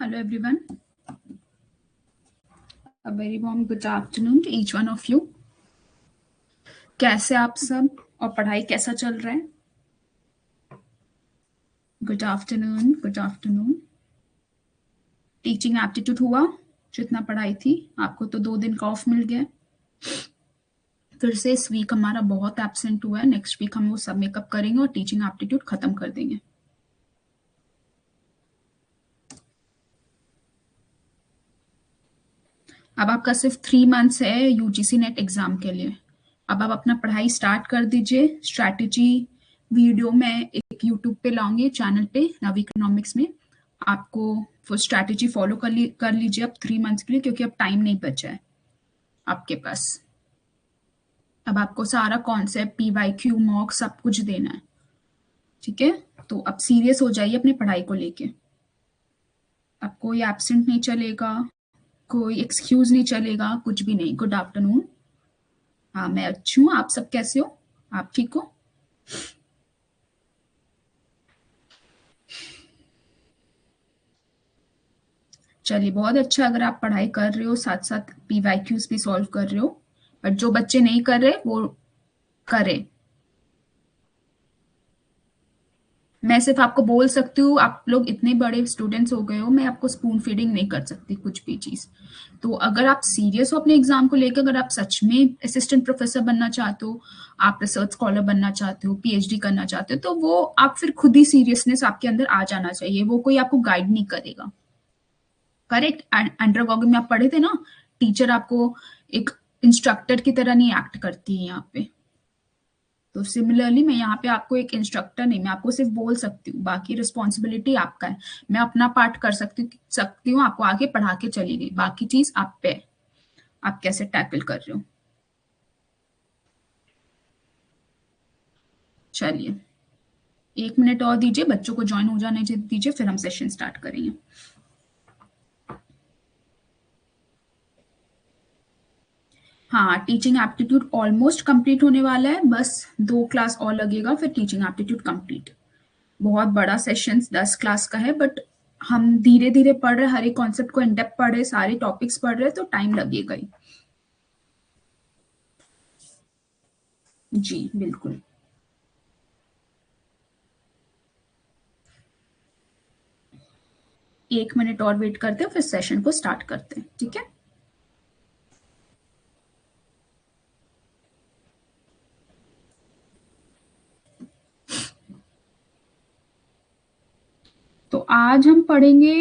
Hello everyone. A very warm good afternoon to each one of you. कैसे आप सब और पढ़ाई कैसा चल रहा है? Good afternoon, good afternoon. Teaching aptitude हुआ? जितना पढ़ाई थी आपको तो 2 दिन का ऑफ मिल गया. फिर से इस वीक हमारा बहुत एब्सेंट हुआ है. नेक्स्ट वीक हम वो सब मेकअप करेंगे और टीचिंग एप्टीट्यूड खत्म कर देंगे. अब आपका सिर्फ 3 मंथ्स है यूजीसी नेट एग्जाम के लिए. अब आप अपना पढ़ाई स्टार्ट कर दीजिए. स्ट्रैटेजी वीडियो मैं एक यूट्यूब पे लाऊंगी चैनल पे नव इकोनॉमिक्स में. आपको वो स्ट्रैटेजी फॉलो कर लीजिए अब 3 मंथ्स के लिए, क्योंकि अब टाइम नहीं बचा है आपके पास. अब आपको सारा कॉन्सेप्ट PYQ मॉक सब कुछ देना है. ठीक है, तो अब सीरियस हो जाइए अपनी पढ़ाई को लेके. अब कोई एब्सेंट नहीं चलेगा, कोई एक्सक्यूज नहीं चलेगा, कुछ भी नहीं. Good afternoon. हाँ, मैं अच्छी हूँ. आप सब कैसे हो? आप ठीक हो? चलिए, बहुत अच्छा. अगर आप पढ़ाई कर रहे हो, साथ साथ PYQs भी सॉल्व कर रहे हो, बट जो बच्चे नहीं कर रहे वो करें. मैं सिर्फ आपको बोल सकती हूँ, आप लोग इतने बड़े स्टूडेंट्स हो गए हो, मैं आपको स्पून फीडिंग नहीं कर सकती कुछ भी चीज. तो अगर आप सीरियस हो अपने एग्जाम को लेकर, अगर आप सच में असिस्टेंट प्रोफेसर बनना चाहते हो, आप रिसर्च स्कॉलर बनना चाहते हो, PhD करना चाहते हो, तो वो आप फिर खुद ही सीरियसनेस आपके अंदर आ जाना चाहिए. वो कोई आपको गाइड नहीं करेगा. करेक्ट. अंडरग्रेजुएट में आप पढ़े थे ना, टीचर आपको एक इंस्ट्रक्टर की तरह नहीं एक्ट करती है यहाँ पे. तो सिमिलरली मैं यहाँ पे आपको एक इंस्ट्रक्टर नहीं, मैं आपको सिर्फ बोल सकती हूँ. बाकी रिस्पॉन्सिबिलिटी आपका है. मैं अपना पार्ट कर सकती हूँ, आपको आगे पढ़ा के चली गई. बाकी चीज आप पे, आप कैसे टैकल कर रहे हो. चलिए, 1 मिनट और दीजिए, बच्चों को ज्वाइन हो जाने दीजिए, फिर हम सेशन स्टार्ट करेंगे. हाँ, टीचिंग एप्टीट्यूड ऑलमोस्ट कंप्लीट होने वाला है. बस 2 क्लास और लगेगा, फिर टीचिंग एप्टीट्यूड कंप्लीट. बहुत बड़ा सेशन 10 क्लास का है, बट हम धीरे धीरे पढ़ रहे, हर एक कॉन्सेप्ट को इन डेप्थ पढ़ रहे, सारे टॉपिक्स पढ़ रहे, तो टाइम लगेगा ही. जी बिल्कुल. एक मिनट और वेट करते हैं, फिर सेशन को स्टार्ट करते हैं. ठीक है. तो आज हम पढ़ेंगे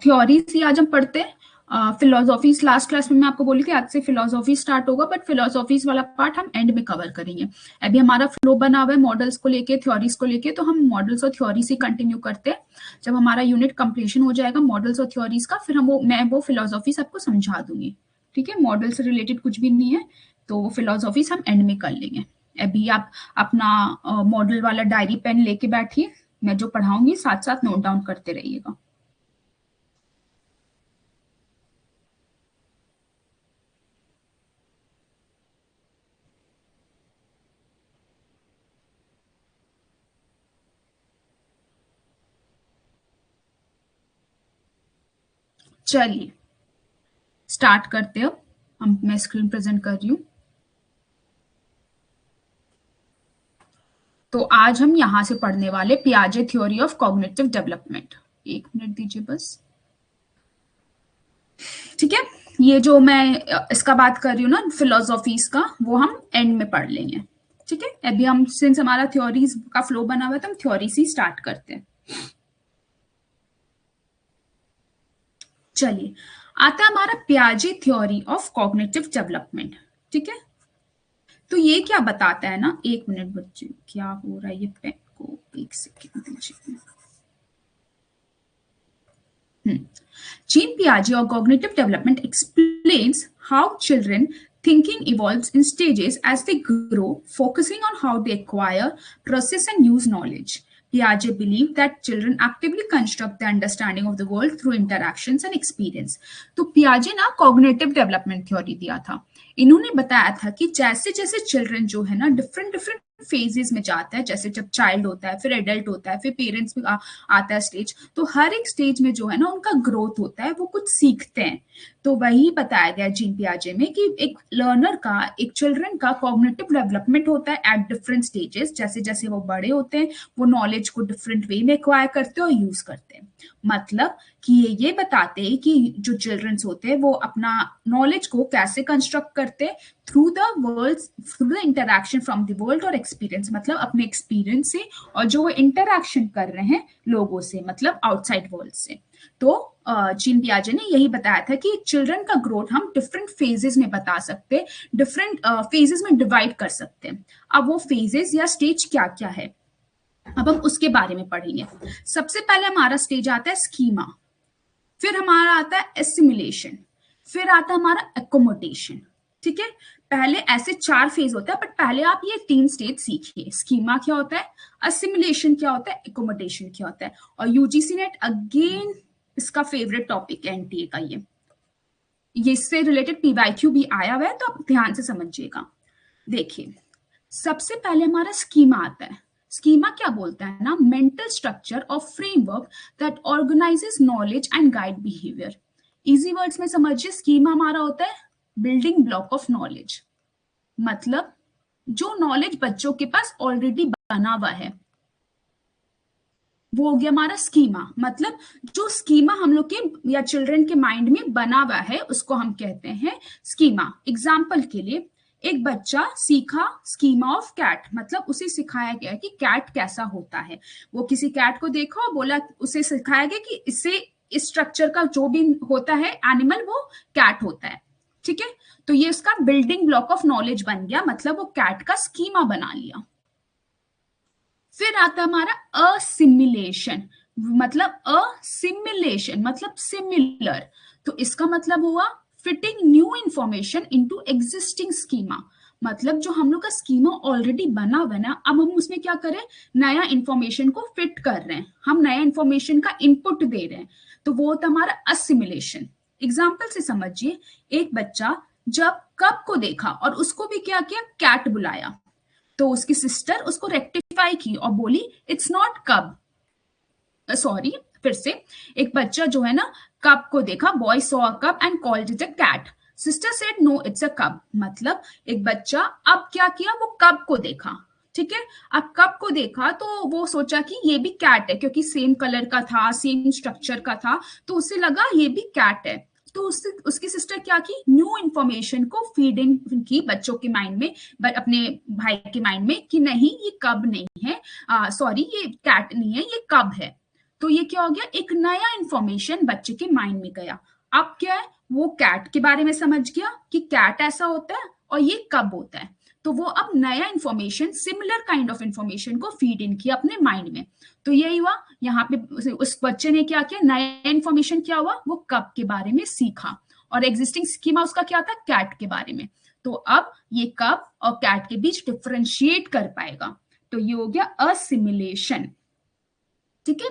थ्योरीज ही आज हम पढ़ते हैं. फिलोसॉफीज लास्ट क्लास में मैं आपको बोली थी आज से फिलोसॉफी स्टार्ट होगा, बट फिलोसॉफीज वाला पार्ट हम एंड में कवर करेंगे. अभी हमारा फ्लो बना हुआ है मॉडल्स को लेके, थ्योरीज को लेके, तो हम मॉडल्स और थ्योरीज ही कंटिन्यू करते हैं. जब हमारा यूनिट कंप्लीशन हो जाएगा मॉडल्स और थ्योरीज का, फिर मैं वो फिलोसॉफी सबको समझा दूंगी. ठीक है, मॉडल से रिलेटेड कुछ भी नहीं है, तो वो फिलोसॉफीज हम एंड में कर लेंगे. अभी आप अपना मॉडल वाला डायरी पेन लेके बैठिए. मैं जो पढ़ाऊंगी साथ साथ नोट डाउन करते रहिएगा. चलिए स्टार्ट करते हैं. अब मैं स्क्रीन प्रेजेंट कर रही हूँ. तो आज हम यहां से पढ़ने वाले पियाजे theory of cognitive development. 1 minute दीजिए बस. ठीक है, ये जो मैं इसका बात कर रही हूँ ना फिलोसॉफीज का, वो हम एंड में पढ़ लेंगे. ठीक है, अभी हम सिंस हमारा थ्योरीज का फ्लो बना हुआ है, तो हम थ्योरी से स्टार्ट करते हैं. चलिए, आता है हमारा पियाजे थ्योरी ऑफ कॉग्निटिव डेवलपमेंट. ठीक है, तो ये क्या बताता है ना, 1 मिनट बच्चे, क्या हो रहा है ये पेन को, 1 सेकेंड दीजिए. Jean Piaget or cognitive development explains how children thinking evolves in stages as they grow, focusing on how they acquire, process, and use knowledge. Piaget believed that children actively construct the understanding of the world through interactions and experience. तो Piaget ना cognitive development theory दिया था. इन्होंने बताया था कि जैसे जैसे चिल्ड्रन जो है ना डिफरेंट डिफरेंट फेजेस में जाता है, जैसे जब चाइल्ड होता है, फिर एडल्ट होता है, फिर पेरेंट्स में आता है स्टेज, तो हर एक स्टेज में जो है ना उनका ग्रोथ होता है, वो कुछ सीखते हैं। तो वही बताया गया जीन पियाजे में कि एक लर्नर का, एक चिल्ड्रन का कॉग्निटिव डेवलपमेंट होता है एट डिफरेंट स्टेजेस। जैसे जैसे वो बड़े होते हैं वो नॉलेज को डिफरेंट वे में एक्वायर करते हैं और यूज करते हैं। मतलब कि ये बताते हैं कि जो चिल्ड्रंस होते हैं वो अपना नॉलेज को कैसे कंस्ट्रक्ट करते हैं, through the world, through the interaction from the world और एक्सपीरियंस, मतलब अपने एक्सपीरियंस से, और जो वो इंटरैक्शन कर रहे हैं लोगों से, मतलब आउटसाइड वर्ल्ड से। तो जीन पियाजे ने यही बताया था कि चिल्ड्रन का ग्रोथ हम डिफरेंट फेजेस में बता सकते हैं, डिफरेंट फेजेस में डिवाइड कर सकते हैं। अब वो फेजेस या स्टेज क्या क्या है, अब हम उसके बारे में पढ़ेंगे। सबसे पहले हमारा स्टेज आता है स्कीमा, फिर हमारा आता है एसिमिलेशन, फिर आता है हमारा एकोमोडेशन। ठीक है, पहले ऐसे 4 फेज होता है, बट पहले आप ये 3 स्टेज सीखिए। स्कीमा क्या होता है, असिमिलेशन क्या होता है, एकोमोडेशन क्या होता है। और यूजीसी नेट अगेन इसका फेवरेट टॉपिक है एनटीए का, ये इससे रिलेटेड पीवाईक्यू भी आया हुआ है, तो आप ध्यान से समझिएगा। देखिए, सबसे पहले हमारा स्कीमा आता है। स्कीमा क्या बोलता है ना, मेंटल स्ट्रक्चर और framework that organises knowledge and guide behaviour. Easy words में समझिए, स्कीमा हमारा होता है बिल्डिंग ब्लॉक ऑफ नॉलेज, मतलब जो नॉलेज बच्चों के पास ऑलरेडी बना हुआ है वो हो गया हमारा स्कीमा। मतलब जो स्कीमा हम लोग के या चिल्ड्रन के माइंड में बना हुआ है उसको हम कहते हैं स्कीमा। एग्जाम्पल के लिए, एक बच्चा सीखा स्कीमा ऑफ कैट, मतलब उसे सिखाया गया कि कैट कैसा होता है। वो किसी कैट को देखा और बोला, उसे सिखाया गया कि इससे इस स्ट्रक्चर का जो भी होता है एनिमल वो कैट होता है। ठीक है, तो ये उसका बिल्डिंग ब्लॉक ऑफ नॉलेज बन गया, मतलब वो कैट का स्कीमा बना लिया। फिर आता हमारा असिमिलेशन, मतलब सिमिलर। तो इसका मतलब हुआ fitting new information into existing schema, मतलब जो हम लोग का स्कीमा ऑलरेडी बना हुआ है ना, अब हम उसमें क्या करें, नया इंफॉर्मेशन को फिट कर रहे हैं, हम नया इंफॉर्मेशन का इनपुट दे रहे हैं। तो वो होता हमारा असिमिलेशन। एग्जाम्पल से समझिए, एक बच्चा जब कप को देखा और उसको भी क्या किया, कैट बुलाया, तो उसकी सिस्टर उसको रेक्टिफाई की और बोली इट्स नॉट कब, सॉरी फिर से, एक बच्चा जो है ना कप को देखा, boy saw a cup and called it a cat, sister said no it's a cub. मतलब एक बच्चा अब क्या किया, वो कब को देखा। ठीक है, अब कब को देखा तो वो सोचा कि ये भी कैट है, क्योंकि सेम कलर का था, सेम स्ट्रक्चर का था, तो उसे लगा ये भी कैट है। तो उसकी सिस्टर क्या की, न्यू इंफॉर्मेशन को फीड इन की बच्चों के माइंड में, अपने भाई के माइंड में, कि नहीं ये कब नहीं है, सॉरी ये कैट नहीं है, ये कब है। तो ये क्या हो गया, एक नया इंफॉर्मेशन बच्चे के माइंड में गया। अब क्या है, वो कैट के बारे में समझ गया कि कैट ऐसा होता है और ये कब होता है। तो वो अब नया information, similar kind of information को फीड इन किया अपने माइंड में। तो यही हुआ यहाँ पे, उस बच्चे ने क्या किया, नया इंफॉर्मेशन क्या हुआ, वो कब के बारे में सीखा, और एग्जिस्टिंग स्कीमा उसका क्या था, कैट के बारे में। तो अब ये कब और कैट के बीच डिफरेंशिएट कर पाएगा। तो ये हो गया असिमिलेशन। ठीक है,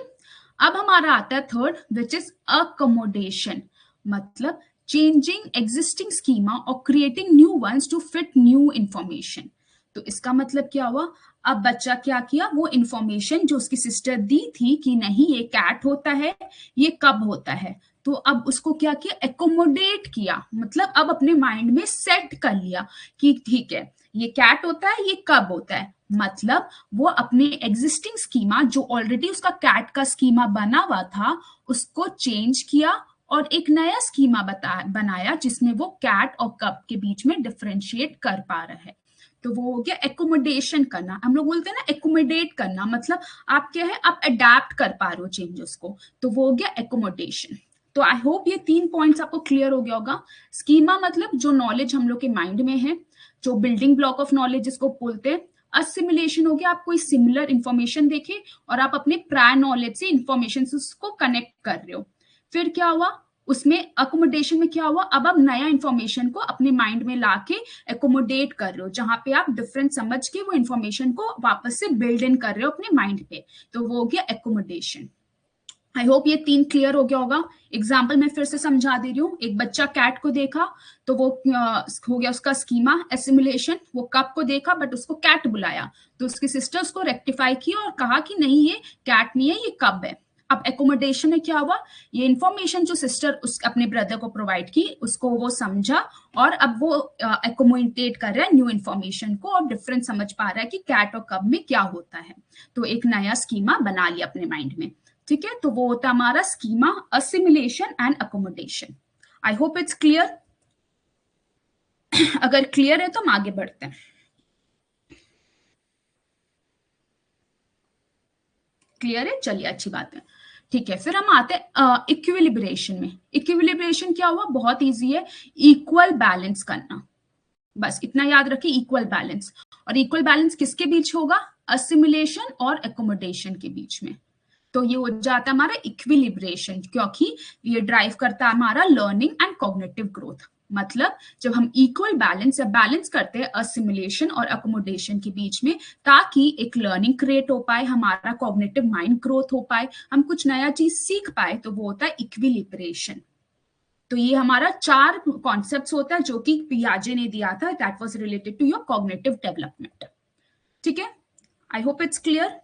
अब हमारा आता है थर्ड, विच इज अकोमोडेशन, मतलब चेंजिंग एग्जिस्टिंग स्कीमा और creating new ones to fit new information. तो इसका मतलब क्या हुआ, अब बच्चा क्या किया, वो इंफॉर्मेशन जो उसकी सिस्टर दी थी कि नहीं ये कैट होता है, ये कब होता है, तो अब उसको क्या किया, एकोमोडेट किया, मतलब अब अपने माइंड में सेट कर लिया कि ठीक है ये कैट होता है, ये कब होता है। मतलब वो अपने एग्जिस्टिंग स्कीमा, जो ऑलरेडी उसका कैट का स्कीमा बना हुआ था, उसको चेंज किया और एक नया स्कीमा बनाया जिसमें वो कैट और कप के बीच में डिफरेंशिएट कर पा रहा है। तो वो हो गया एकोमोडेशन करना। हम लोग बोलते हैं ना एकोमोडेट करना, मतलब आप क्या है, आप अडेप्ट कर पा रहे हो चेंजेस को, तो वो हो गया एकोमोडेशन। तो आई होप ये 3 पॉइंट्स आपको क्लियर हो गया होगा। स्कीमा मतलब जो नॉलेज हम लोग के माइंड में है, जो बिल्डिंग ब्लॉक ऑफ नॉलेज जिसको बोलते हैं। असिमिलेशन हो गया, आप कोई सिमिलर इंफॉर्मेशन देखे और आप अपने प्रायर नॉलेज से इंफॉर्मेशन से उसको कनेक्ट कर रहे हो। फिर क्या हुआ, उसमें अकोमोडेशन में क्या हुआ, अब आप नया इंफॉर्मेशन को अपने माइंड में लाके एकोमोडेट कर रहे हो, जहां पे आप डिफरेंट समझ के वो इंफॉर्मेशन को वापस से बिल्ड इन कर रहे हो अपने माइंड पे। तो वो हो गया एकोमोडेशन। आई होप ये 3 क्लियर हो गया होगा। एग्जाम्पल मैं फिर से समझा दे रही हूँ। एक बच्चा कैट को देखा तो वो हो गया उसका स्कीमा एसिमुलेशन। वो कप को देखा बट उसको कैट बुलाया, तो उसकी सिस्टर उसको रेक्टिफाई की और कहा कि नहीं ये कैट नहीं है, ये कब है। अब एकोमोडेशन में क्या हुआ, ये इन्फॉर्मेशन जो सिस्टर उस अपने ब्रदर को प्रोवाइड की उसको वो समझा और अब वो एकोमोडेट कर रहा है न्यू इन्फॉर्मेशन को और डिफरेंस समझ पा रहा है कि कैट और कब में क्या होता है। तो एक नया स्कीमा बना लिया अपने माइंड में। ठीक है, तो वो होता है हमारा schema assimilation and accommodation. I hope it's clear. अगर क्लियर है तो हम आगे बढ़ते हैं। क्लियर है, चलिए अच्छी बात है। ठीक है, फिर हम आते हैं इक्विलिब्रेशन में। इक्विलिब्रेशन क्या हुआ, बहुत इजी है, इक्वल बैलेंस करना। बस इतना याद रखिए, इक्वल बैलेंस। और इक्वल बैलेंस किसके बीच होगा, असिमिलेशन और एकोमोडेशन के बीच में। तो ये हो जाता है हमारा इक्विलिब्रेशन, क्योंकि ये ड्राइव करता है हमारा लर्निंग एंड कॉग्निटिव ग्रोथ। मतलब जब हम इक्वल बैलेंस या बैलेंस करते हैं असिमिलेशन और अकोमोडेशन के बीच में, ताकि एक लर्निंग क्रिएट हो पाए, हमारा कॉग्निटिव माइंड ग्रोथ हो पाए, हम कुछ नया चीज सीख पाए, तो वो होता है इक्विलिब्रेशन। तो ये हमारा 4 कॉन्सेप्ट्स होता है जो कि पियाजे ने दिया था, that was related to your cognitive development. ठीक है, आई होप इट्स क्लियर।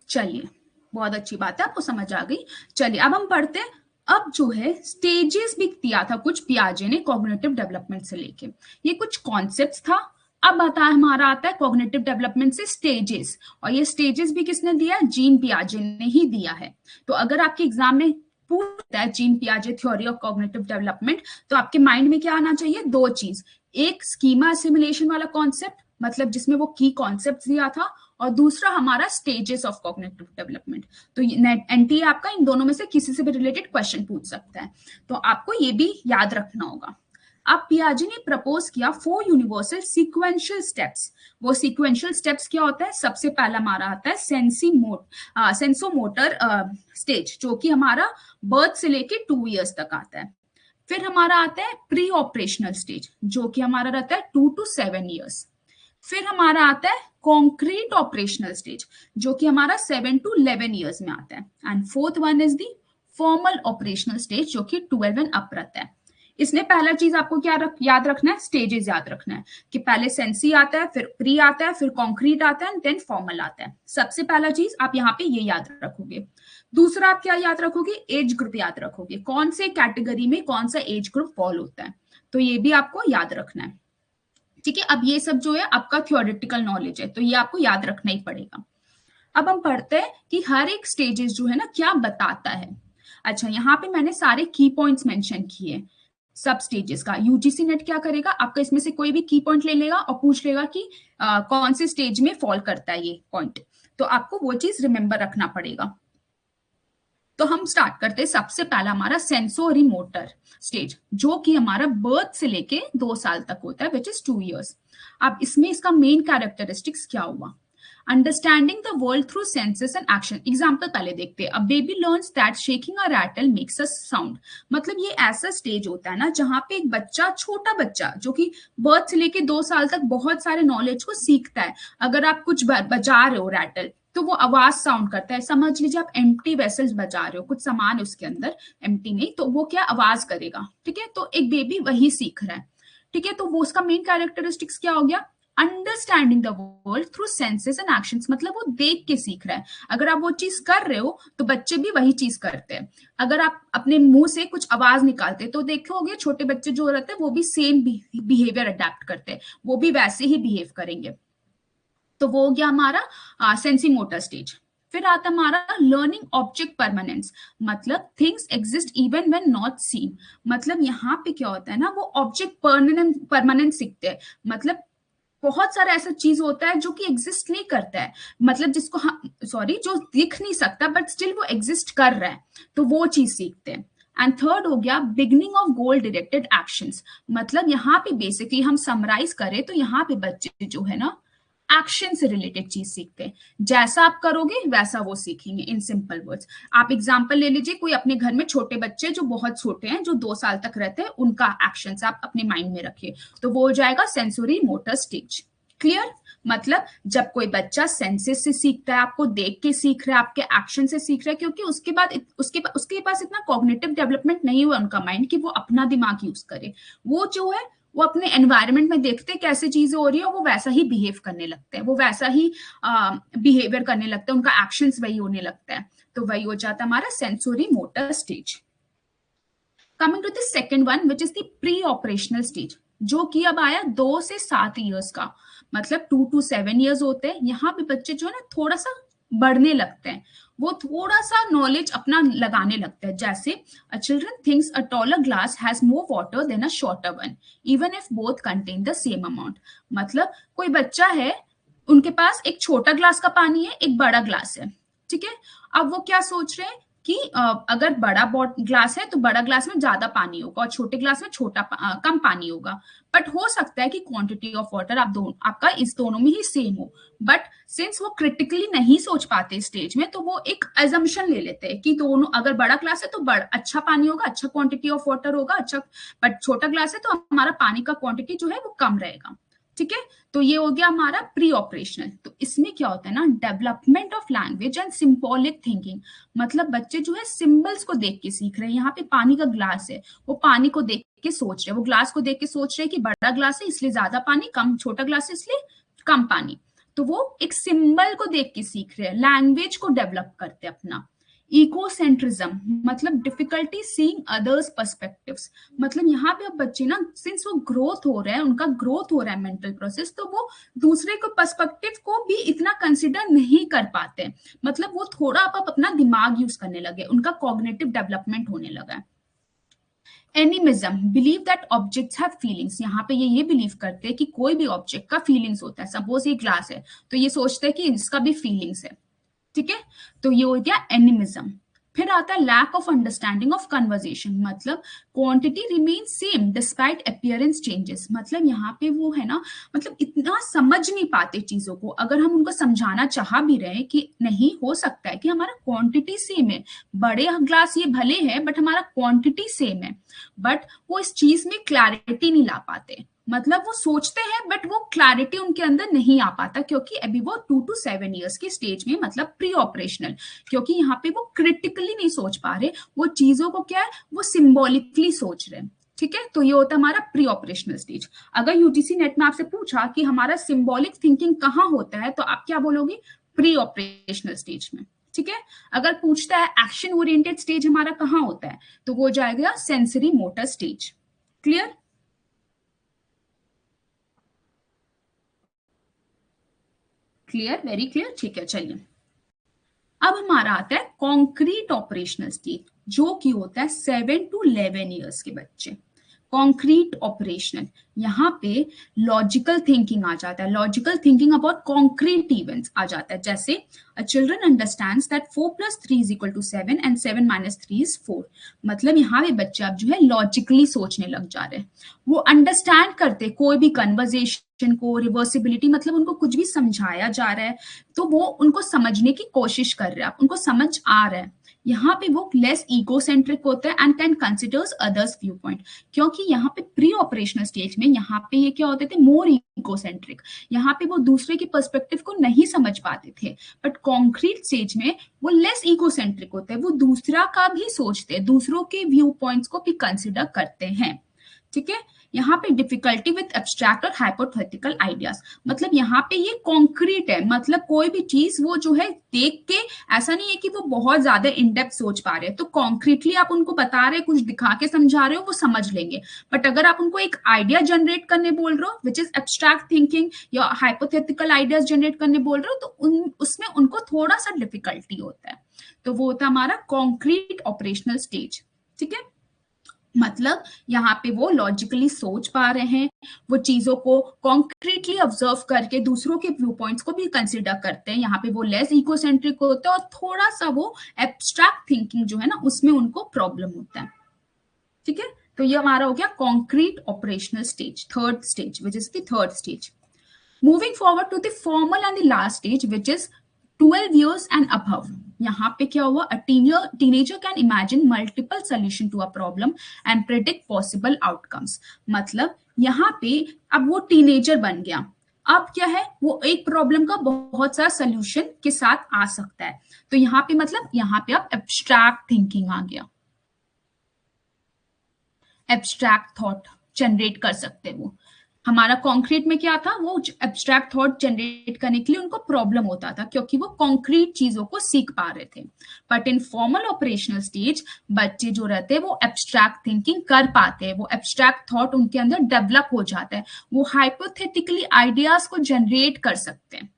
चलिए, बहुत अच्छी बात है, आपको समझ आ गई। चलिए अब हम पढ़ते हैं। अब जो है स्टेजेस भी दिया था कुछ पियाजे ने कॉग्निटिव डेवलपमेंट से लेके, ये कुछ कॉन्सेप्ट्स था। अब बता हमारा आता है कॉग्निटिव डेवलपमेंट से स्टेजेस, और ये स्टेजेस भी किसने दिया है, जीन पियाजे ने ही दिया है। तो अगर आपके एग्जाम में पूछता है जीन पियाजे थ्योरी ऑफ कॉग्निटिव डेवलपमेंट, तो आपके माइंड में क्या आना चाहिए, 2 चीज। एक स्कीमा असिमुलेशन वाला कॉन्सेप्ट, मतलब जिसमें वो की कॉन्सेप्ट दिया था, और दूसरा हमारा स्टेजेस ऑफ कॉग्निटिव डेवलपमेंट। तो एनटीए आपका इन दोनों में से किसी से भी रिलेटेड क्वेश्चन पूछ सकता है, तो आपको ये भी याद रखना होगा। अब पियाजे ने प्रपोज किया 4 यूनिवर्सल सीक्वेंशियल स्टेप्स। वो सीक्वेंशियल स्टेप्स क्या होता है, सबसे पहला हमारा आता है सेंसोमोटर स्टेज, जो कि हमारा बर्थ से लेके 2 इयर्स तक आता है। फिर हमारा आता है प्री ऑपरेशनल स्टेज, जो कि हमारा रहता है 2 to 7 इयर्स। फिर हमारा आता है कॉन्क्रीट ऑपरेशनल स्टेज, जो कि हमारा 7 to 11 इयर्स में आता है। And fourth one is the formal operational stage, जो कि 12 एंड अप रहता है। इसमें पहला चीज आपको क्या याद रखना है, स्टेजेस याद रखना है कि पहले सेंसी आता है, फिर प्री आता है, फिर कॉन्क्रीट आता है, देन फॉर्मल आता है। सबसे पहला चीज आप यहाँ पे ये याद रखोगे। दूसरा आप क्या याद रखोगे, एज ग्रुप याद रखोगे, कौन से कैटेगरी में कौन सा एज ग्रुप फॉल होता है, तो ये भी आपको याद रखना है। ठीक है, अब ये सब जो है आपका थ्योरेटिकल नॉलेज है, तो ये आपको याद रखना ही पड़ेगा। अब हम पढ़ते हैं कि हर एक स्टेजेस जो है ना क्या बताता है। अच्छा, यहाँ पे मैंने सारे की पॉइंट्स मेंशन किए सब स्टेजेस का। यूजीसी नेट क्या करेगा, आपका इसमें से कोई भी की पॉइंट ले लेगा और पूछ लेगा कि कौन से स्टेज में फॉल करता है ये पॉइंट, तो आपको वो चीज रिमेंबर रखना पड़ेगा। तो हम स्टार्ट करते हैं। सबसे पहला हमारा सेंसोरी मोटर स्टेज, जो कि हमारा बर्थ से लेके 2 साल तक होता है, विच इज 2 इयर्स। अब इसमें इसका मेन कैरेक्टरिस्टिक्स क्या हुआ, understanding the world through senses and action. Example पहले देखते हैं। A baby learns that shaking a rattle makes a sound. मतलब ये ऐसा स्टेज होता है ना जहां पे एक बच्चा, छोटा बच्चा जो कि बर्थ से लेके 2 साल तक बहुत सारे नॉलेज को सीखता है। अगर आप कुछ बजा रहे हो रैटल, तो वो आवाज साउंड करता है। समझ लीजिए आप एम्प्टी वेसल्स बजा रहे हो, कुछ सामान है उसके अंदर, एम्प्टी नहीं, तो वो क्या आवाज करेगा। ठीक है, तो एक बेबी वही सीख रहा है। ठीक है, तो वो उसका मेन कैरेक्टरिस्टिक्स क्या हो गया, understanding the world through senses and actions. मतलब वो देख के सीख रहा है। अगर आप वो चीज कर रहे हो तो बच्चे भी वही चीज करते हैं। अगर आप अपने मुंह से कुछ आवाज निकालते तो देखोगे छोटे बच्चे जो रहते हैं वो भी सेम बिहेवियर अडेप्ट करते हैं, वो भी वैसे ही बिहेव करेंगे। तो वो हो गया हमारा सेंसी मोटर स्टेज। फिर आता हमारा लर्निंग ऑब्जेक्ट परमानेंस, मतलब things exist even when not seen. मतलब यहाँ पे क्या होता है ना, वो ऑब्जेक्ट परमानेंट सीखते हैं। मतलब बहुत सारा ऐसा चीज होता है जो कि एग्जिस्ट नहीं करता है, मतलब जिसको जो दिख नहीं सकता बट स्टिल वो एग्जिस्ट कर रहा है, तो वो चीज सीखते हैं। एंड थर्ड हो गया beginning of goal directed actions. मतलब यहाँ पे बेसिकली हम समराइज करें तो यहाँ पे बच्चे जो है ना एक्शन से रिलेटेड चीज सीखते हैं। जैसा आप करोगे वैसा वो सीखेंगे, इन सिंपल वर्ड्स। आप एग्जांपल ले लीजिए, कोई अपने घर में छोटे बच्चे जो बहुत छोटे हैं, जो 2 साल तक रहते हैं, उनका एक्शन आप अपने माइंड में रखिए, तो वो हो जाएगा सेंसोरी मोटर स्टेज। क्लियर। मतलब जब कोई बच्चा सेंसेस से सीखता है, आपको देख के सीख रहा है, आपके एक्शन से सीख रहा है, क्योंकि उसके पास इतना कॉग्निटिव डेवलपमेंट नहीं हुआ उनका माइंड कि वो अपना दिमाग यूज करे। वो जो है वो अपने एनवायरनमेंट में देखते हैं कैसे चीजें हो रही है, वो वैसा ही बिहेव करने लगते हैं, वो वैसा ही बिहेवियर करने लगते हैं, उनका एक्शंस वही होने लगता है। तो वही हो जाता है हमारा sensory motor stage. Coming to the second one which is the pre operational stage, जो कि अब आया 2 से 7 ईयर्स का, मतलब 2 to 7 ईयर्स होते हैं। यहाँ पे बच्चे जो है ना थोड़ा सा बढ़ने लगते हैं, वो थोड़ा सा नॉलेज अपना लगाने लगते हैं। जैसे a children thinks a taller glass has more water than a shorter one even if both contain the same amount. मतलब कोई बच्चा है, उनके पास एक छोटा ग्लास का पानी है, एक बड़ा ग्लास है, ठीक है। अब वो क्या सोच रहे हैं कि अगर बड़ा ग्लास है तो बड़ा ग्लास में ज्यादा पानी होगा और छोटे ग्लास में कम पानी होगा। बट हो सकता है कि क्वांटिटी ऑफ वाटर आपका इस दोनों में ही सेम हो। बट सिंस वो क्रिटिकली नहीं सोच पाते स्टेज में, तो वो एक एजम्पशन ले लेते हैं कि दोनों, अगर बड़ा ग्लास है तो अच्छा पानी होगा, अच्छा क्वांटिटी ऑफ वाटर होगा, अच्छा। बट छोटा ग्लास है तो हमारा पानी का क्वांटिटी जो है वो कम रहेगा, ठीक है। तो ये हो गया हमारा प्री ऑपरेशनल। तो इसमें क्या होता है ना, development of language and symbolic thinking. मतलब बच्चे जो है सिंबल्स को देख के सीख रहे हैं। यहाँ पे पानी का ग्लास है, वो पानी को देख के सोच रहे हैं, वो ग्लास को देख के सोच रहे हैं कि बड़ा ग्लास है इसलिए ज्यादा पानी, कम छोटा ग्लास है इसलिए कम पानी। तो वो एक सिंबल को देख के सीख रहे हैं, लैंग्वेज को डेवलप करते हैं अपना। इकोसेंट्रिज्म मतलब डिफिकल्टी सीइंग अदर्स पर्सपेक्टिव्स। मतलब यहाँ पे अब बच्चे ना, सिंस वो ग्रोथ हो रहा है, उनका ग्रोथ हो रहा है मेंटल प्रोसेस, तो वो दूसरे को पर्सपेक्टिव को भी इतना कंसिडर नहीं कर पाते। मतलब वो थोड़ा अब अपना दिमाग यूज करने लगे, उनका कॉग्निटिव डेवलपमेंट होने लगा है। Animism believe that objects have feelings. यहाँ पे ये बिलीव करते हैं कि कोई भी ऑब्जेक्ट का फीलिंग्स होता है। सपोज ये ग्लास है तो ये सोचते हैं कि इसका भी फीलिंग्स है, ठीक है। तो ये हो गया एनिमिज्म। फिर आता है lack of understanding of conversation. मतलब quantity remain same despite appearance changes. मतलब यहाँ पे वो है ना, मतलब इतना समझ नहीं पाते चीजों को। अगर हम उनको समझाना चाह भी रहे कि नहीं, हो सकता है कि हमारा क्वांटिटी सेम है, बड़े ग्लास ये भले है बट हमारा क्वांटिटी सेम है, बट वो इस चीज में क्लैरिटी नहीं ला पाते। मतलब वो सोचते हैं बट वो क्लैरिटी उनके अंदर नहीं आ पाता, क्योंकि अभी वो 2 to 7 ईयर्स की स्टेज में, मतलब प्री ऑपरेशनल, क्योंकि यहाँ पे वो क्रिटिकली नहीं सोच पा रहे, वो चीजों को क्या है वो सिंबॉलिकली सोच रहे हैं, ठीक है। तो ये होता है हमारा प्री ऑपरेशनल स्टेज। अगर यूजीसी नेट में आपसे पूछा कि हमारा सिंबॉलिक थिंकिंग कहाँ होता है, तो आप क्या बोलोगे? प्री ऑपरेशनल स्टेज में, ठीक है। अगर पूछता है एक्शन ओरिएंटेड स्टेज हमारा कहाँ होता है, तो वो जाएगा sensory motor stage. Clear? Clear, very clear, ठीक है। चलिए अब हमारा आता है कॉन्क्रीट ऑपरेशनल स्टेज, जो कि होता है 7 to 11 ईयर्स के बच्चे। कॉन्क्रीट ऑपरेशनल, यहाँ पे लॉजिकल थिंकिंग आ जाता है, logical thinking about concrete events आ जाता है। जैसे a children understands that 4 + 3 = 7 and 7 - 3 = 4। मतलब यहाँ पे बच्चे अब जो है लॉजिकली सोचने लग जा रहे हैं, वो अंडरस्टैंड करते कोई भी कन्वर्जेशन को, रिवर्सिबिलिटी, मतलब उनको कुछ भी समझाया जा रहा है तो वो उनको समझने की कोशिश कर रहे हैं, उनको समझ आ रहा है। यहाँ पे वो लेस ईगोसेंट्रिक होते हैं and can considers others view point, क्योंकि यहाँ पे प्री ऑपरेशनल स्टेज में यहाँ पे ये क्या होते थे, मोर ईगोसेंट्रिक। यहाँ पे वो दूसरे के पर्सपेक्टिव को नहीं समझ पाते थे। बट कॉन्क्रीट स्टेज में वो लेस ईगोसेंट्रिक होते हैं, वो दूसरा का भी सोचते हैं, दूसरों के व्यू पॉइंट्स को भी कंसिडर करते हैं, ठीक है। यहाँ पे डिफिकल्टी विद एब्स्ट्रैक्ट और हाइपोथेटिकल आइडियाज, मतलब यहाँ पे ये कॉन्क्रीट है, मतलब कोई भी चीज वो जो है देख के ऐसा नहीं है कि वो बहुत ज्यादा इन डेप्थ सोच पा रहे हैं, तो कॉन्क्रीटली आप उनको बता रहे, कुछ दिखा के समझा रहे हो, वो समझ लेंगे। बट अगर आप उनको एक आइडिया जनरेट करने बोल रहे हो विच इज एब्स्ट्रैक्ट थिंकिंग, या हाइपोथेटिकल आइडियाज जनरेट करने बोल रहे हो, तो उसमें उनको थोड़ा सा डिफिकल्टी होता है। तो वो होता है हमारा कॉन्क्रीट ऑपरेशनल स्टेज, ठीक है। मतलब यहाँ पे वो लॉजिकली सोच पा रहे हैं, वो चीजों को कॉन्क्रीटली ऑब्जर्व करके दूसरों के व्यू पॉइंट्स को भी कंसिडर करते हैं। यहाँ पे वो लेस इकोसेंट्रिक होते हैं और थोड़ा सा वो एब्स्ट्रैक्ट थिंकिंग जो है ना उसमें उनको प्रॉब्लम होता है, ठीक है। तो ये हमारा हो गया concrete operational stage, third stage, which is the third stage. Moving forward to the formal and the last stage which is 12 years and above। यहाँ पे क्या हुआ, a teenager can imagine multiple solution to a problem and predict possible outcomes. मतलब यहाँ पे अब वो teenager बन गया, अब क्या है, वो एक प्रॉब्लम का बहुत सारा सोल्यूशन के साथ आ सकता है। तो यहाँ पे मतलब यहाँ पे आप एब्स्ट्रैक्ट थिंकिंग आ गया, एब्स्ट्रैक्ट थॉट जनरेट कर सकते हैं वो। हमारा कॉन्क्रीट में क्या था, वो एब्स्ट्रैक्ट थॉट जनरेट करने के लिए उनको प्रॉब्लम होता था क्योंकि वो कॉन्क्रीट चीजों को सीख पा रहे थे। But in formal operational stage बच्चे जो रहते हैं वो एब्स्ट्रैक्ट थिंकिंग कर पाते हैं, वो एब्स्ट्रैक्ट थॉट उनके अंदर डेवलप हो जाता है, वो हाइपोथेटिकली आइडियाज को जनरेट कर सकते हैं।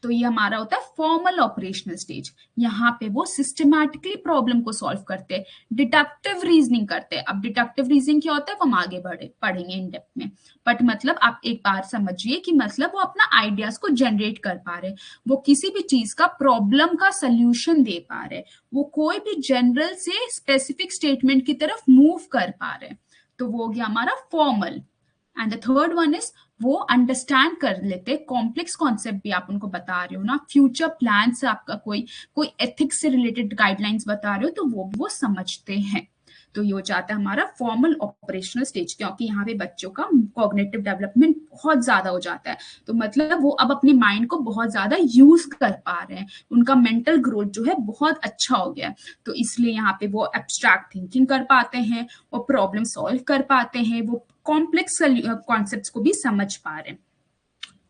तो ये हमारा होता है फॉर्मल ऑपरेशनल स्टेज। यहाँ पे वो सिस्टमैटिकली प्रॉब्लम को सॉल्व करते हैं, डिडक्टिव रीजनिंग करते हैं। अब डिडक्टिव रीजनिंग क्या होता है वो हम आगे पढ़ेंगे इन डेप्थ में। बट मतलब आप एक बार समझिए कि मतलब वो अपना आइडियाज को जनरेट कर पा रहे, वो किसी भी चीज का प्रॉब्लम का सोल्यूशन दे पा रहे, वो कोई भी जनरल से स्पेसिफिक स्टेटमेंट की तरफ मूव कर पा रहे। तो वो हो गया हमारा formal. And the third one is वो अंडरस्टैंड कर लेते, कॉम्प्लेक्स कॉन्सेप्ट भी आप उनको बता रहे हो ना, फ्यूचर प्लान से आपका कोई कोई एथिक्स से रिलेटेड गाइडलाइंस बता रहे हो तो वो समझते हैं। तो ये हो जाता है हमारा फॉर्मल ऑपरेशनल स्टेज, क्योंकि यहाँ पे बच्चों का कॉग्निटिव डेवलपमेंट बहुत ज्यादा हो जाता है। तो मतलब वो अब अपने माइंड को बहुत ज्यादा यूज कर पा रहे हैं, उनका मेंटल ग्रोथ जो है बहुत अच्छा हो गया है। तो इसलिए यहाँ पे वो एब्स्ट्रैक्ट थिंकिंग कर पाते हैं, वो प्रॉब्लम सॉल्व कर पाते हैं, वो कॉम्प्लेक्स कॉन्सेप्ट्स को भी समझ पा रहे हैं।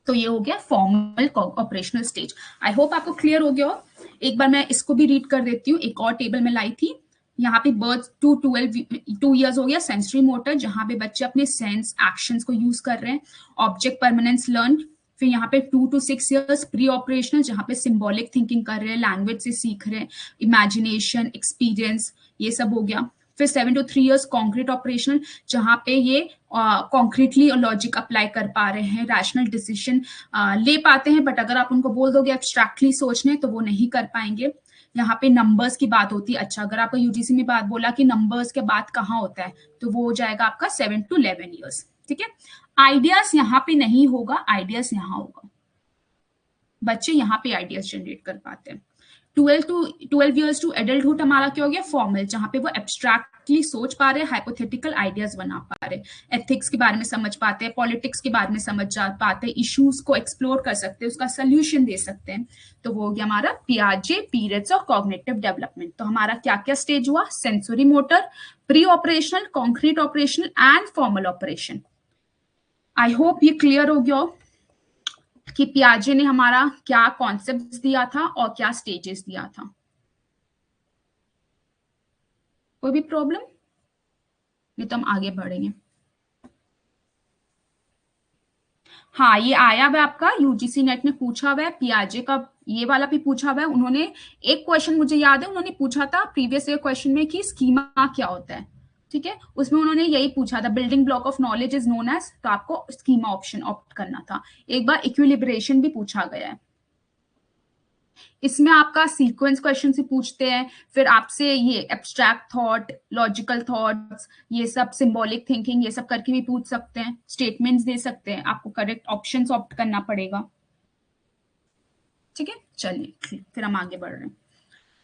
तो ये हो गया formal operational stage. I hope आपको क्लियर हो गया हो। एक बार मैं इसको भी रीड कर देती हूँ, एक और टेबल में लाई थी। यहाँ पे बर्थ टू 2 years हो गया, सेंसरी मोटर, जहां पे बच्चे अपने सेंस एक्शंस को यूज कर रहे हैं। Object permanence learn. फिर यहाँ पे 2 to 6 years प्री ऑपरेशनल, जहां पे सिंबॉलिक थिंकिंग कर रहे हैं, लैंग्वेज से सीख रहे हैं, इमेजिनेशन, एक्सपीरियंस, ये सब हो गया। फिर 7 to 3 years कॉन्क्रीट ऑपरेशनल, जहां पे ये कॉन्क्रीटली और लॉजिक अप्लाई कर पा रहे हैं, रैशनल डिसीजन ले पाते हैं। बट अगर आप उनको बोल दोगे एब्स्ट्रैक्टली सोचने तो वो नहीं कर पाएंगे। यहाँ पे नंबर्स की बात होती है। अच्छा, अगर आपको यूजीसी में बात बोला कि नंबर्स के बाद कहाँ होता है, तो वो हो जाएगा आपका 7 to 11 years। ठीक है, आइडियाज यहाँ पे नहीं होगा, आइडियाज यहाँ होगा, बच्चे यहाँ पे आइडियाज जनरेट कर पाते हैं। 12 years टू एडल्टहुड हमारा क्या हो गया, फॉर्मल, जहां पे वो एब्स्ट्रैक्टली सोच पा रहे, हाइपोथेटिकल आइडियाज बना पा रहे, एथिक्स के बारे में समझ पाते हैं, पॉलिटिक्स के बारे में समझ जा पाते हैं, इश्यूज को एक्सप्लोर कर सकते हैं, उसका सोल्यूशन दे सकते हैं। तो वो हो गया हमारा पियाजे पीरियड्स ऑफ कॉग्निटिव डेवलपमेंट। तो हमारा क्या क्या स्टेज हुआ, sensory motor, pre operational, concrete operational and formal operation. I hope ये क्लियर हो गया कि पियाजे ने हमारा क्या कॉन्सेप्ट्स दिया था और क्या स्टेजेस दिया था। कोई भी प्रॉब्लम नहीं तो हम आगे बढ़ेंगे। हाँ, ये आया हुआ आपका यूजीसी नेट में पूछा हुआ है, पियाजे का ये वाला भी पूछा हुआ है। उन्होंने एक क्वेश्चन मुझे याद है, उन्होंने पूछा था प्रीवियस ईयर क्वेश्चन में कि स्कीमा क्या होता है। ठीक है, उसमें उन्होंने यही पूछा था, building block of knowledge is known as, तो आपको स्कीमा ऑप्शन ऑप्ट करना था। एक बार इक्विलिब्रेशन भी पूछा गया है, इसमें आपका सीक्वेंस क्वेश्चन से पूछते हैं, फिर आपसे ये एब्स्ट्रैक्ट थॉट, लॉजिकल थॉट्स, ये सब सिंबॉलिक थिंकिंग, ये सब करके भी पूछ सकते हैं, स्टेटमेंट्स दे सकते हैं, आपको करेक्ट ऑप्शंस ऑप्ट करना पड़ेगा। ठीक है, चलिए फिर हम आगे बढ़ रहे हैं।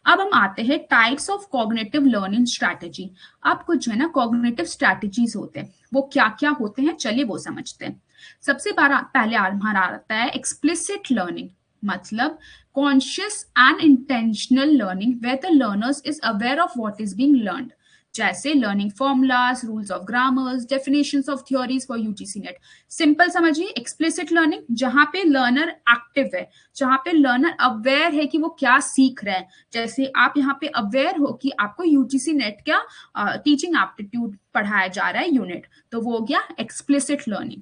अब हम आते हैं types of cognitive learning strategy. अब कुछ जो है ना कॉग्निटिव स्ट्रैटेजीज होते हैं, वो क्या क्या होते हैं चलिए वो समझते हैं। सबसे पहले हमारा आता है एक्सप्लिसिट लर्निंग, मतलब conscious and intentional learning where the learners is aware of what is being learned, जैसे learning formulas, rules of grammars, definitions of theories for UGC NET. Simple समझिए, एक्सप्लिसिट लर्निंग जहां पे लर्नर एक्टिव है, जहां पे learner aware है कि वो क्या सीख रहा है। जैसे आप यहाँ पे अवेयर हो कि आपको यूजीसी नेट का टीचिंग एप्टीट्यूड पढ़ाया जा रहा है यूनिट, तो वो हो गया explicit learning.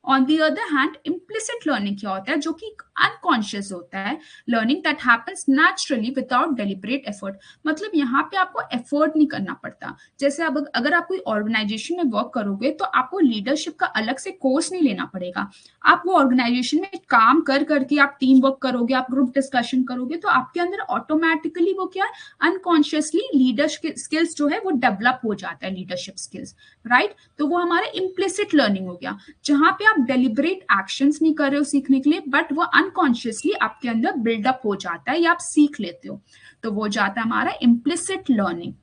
On the other hand implicit learning क्या होता है, जो कि अनकॉन्शियस होता है, learning that happens naturally without deliberate effort, मतलब यहाँ पे आपको एफर्ट नहीं करना पड़ता। जैसे अब अगर आप कोई ऑर्गेनाइजेशन में वर्क करोगे तो आपको लीडरशिप का अलग से कोर्स नहीं लेना पड़ेगा। आप वो ऑर्गेनाइजेशन में काम कर करके आप टीम वर्क करोगे, आप ग्रुप डिस्कशन करोगे, तो आपके अंदर ऑटोमेटिकली वो क्या है, अनकॉन्शियसली लीडरशिप स्किल्स जो है वो डेवलप हो जाता है, लीडरशिप स्किल्स, राइट। तो वो हमारा इम्प्लिसिट लर्निंग हो गया, जहां पे आप डेलिब्रेट एक्शंस नहीं कर रहे हो सीखने के लिए, बट वो अनकॉन्शियसली आपके अंदर बिल्डअप हो जाता है या आप सीख लेते हो, तो वो जाता है हमारा इम्प्लिसिट लर्निंग।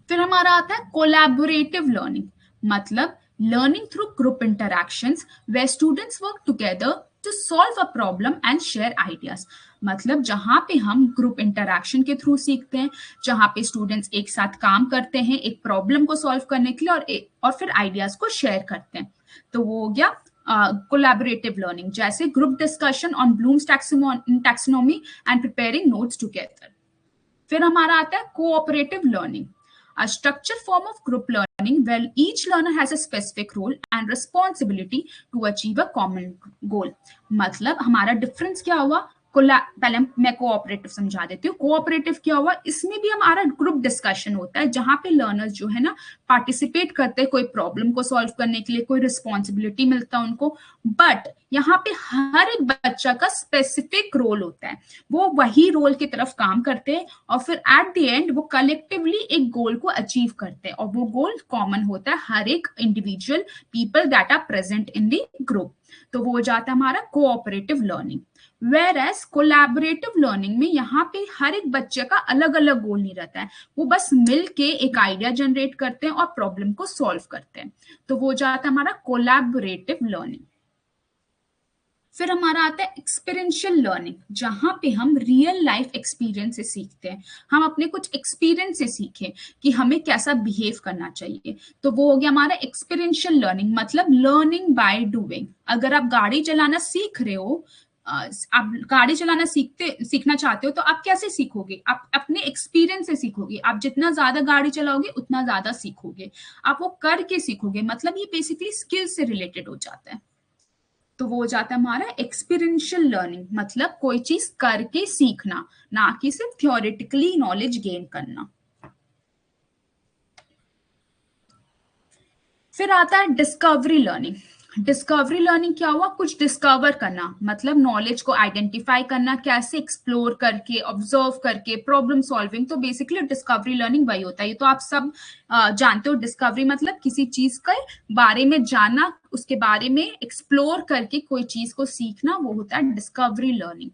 फिर हमारा आता है कोलैबोरेटिव लर्निंग, मतलब learning through group interactions where students work together to solve a problem and share ideas. मतलब जहां पे हम ग्रुप इंटरैक्शन के थ्रू सीखते हैं, जहां पे स्टूडेंट्स एक साथ काम करते हैं एक प्रॉब्लम को सॉल्व करने के लिए और फिर आइडियाज को शेयर करते हैं, तो वो हो गया कोलैबोरेटिव लर्निंग, जैसे group discussion on Bloom's taxonomy and preparing notes together. फिर हमारा आता है cooperative learning, a structured form of group learning where each learner has a specific role and responsibility to achieve a common goal। मतलब हमारा difference क्या हुआ, पहले मैं कोऑपरेटिव समझा देती हूँ। कोऑपरेटिव क्या हुआ, इसमें भी हमारा ग्रुप डिस्कशन होता है जहां पे लर्नर्स जो है ना पार्टिसिपेट करते हैं कोई प्रॉब्लम को सॉल्व करने के लिए, कोई रिस्पॉन्सिबिलिटी मिलता है उनको, बट यहाँ पे हर एक बच्चा का स्पेसिफिक रोल होता है, वो वही रोल की तरफ काम करते हैं और फिर एट द एंड वो कलेक्टिवली एक गोल को अचीव करते हैं और वो गोल कॉमन होता है हर एक individual people that are present in the group, तो वो हो जाता है हमारा cooperative learning. Whereas collaborative learning में यहाँ पे हर एक बच्चे का अलग अलग गोल नहीं रहता है, वो बस मिल के एक आइडिया जनरेट करते हैं और प्रॉब्लम को सॉल्व करते हैं, तो वो जाता है हमारा कोलैबोरेटिव लर्निंग। फिर हमारा आता है एक्सपीरियंशियल लर्निंग, जहां पे हम रियल लाइफ एक्सपीरियंस से सीखते हैं, हम अपने कुछ एक्सपीरियंस से सीखें कि हमें कैसा बिहेव करना चाहिए, तो वो हो गया हमारा एक्सपीरियंशियल लर्निंग, मतलब लर्निंग बाय डूइंग। अगर आप गाड़ी चलाना सीख रहे हो, आप गाड़ी चलाना सीखना चाहते हो, तो आप कैसे सीखोगे, आप अपने एक्सपीरियंस से सीखोगे, आप जितना ज्यादा गाड़ी चलाओगे उतना ज्यादा सीखोगे, आप वो करके सीखोगे, मतलब ये बेसिकली स्किल से रिलेटेड हो जाता है, तो वो हो जाता है हमारा एक्सपीरियंशियल लर्निंग, मतलब कोई चीज करके सीखना, ना कि सिर्फ थ्योरेटिकली नॉलेज गेन करना। फिर आता है डिस्कवरी लर्निंग। डिस्कवरी लर्निंग क्या हुआ, कुछ डिस्कवर करना, मतलब नॉलेज को आइडेंटिफाई करना, कैसे एक्सप्लोर करके, ऑब्जर्व करके, प्रॉब्लम सॉल्विंग, तो बेसिकली डिस्कवरी लर्निंग वही होता है। ये तो आप सब जानते हो, डिस्कवरी मतलब किसी चीज के बारे में जानना, उसके बारे में एक्सप्लोर करके कोई चीज को सीखना, वो होता है डिस्कवरी लर्निंग।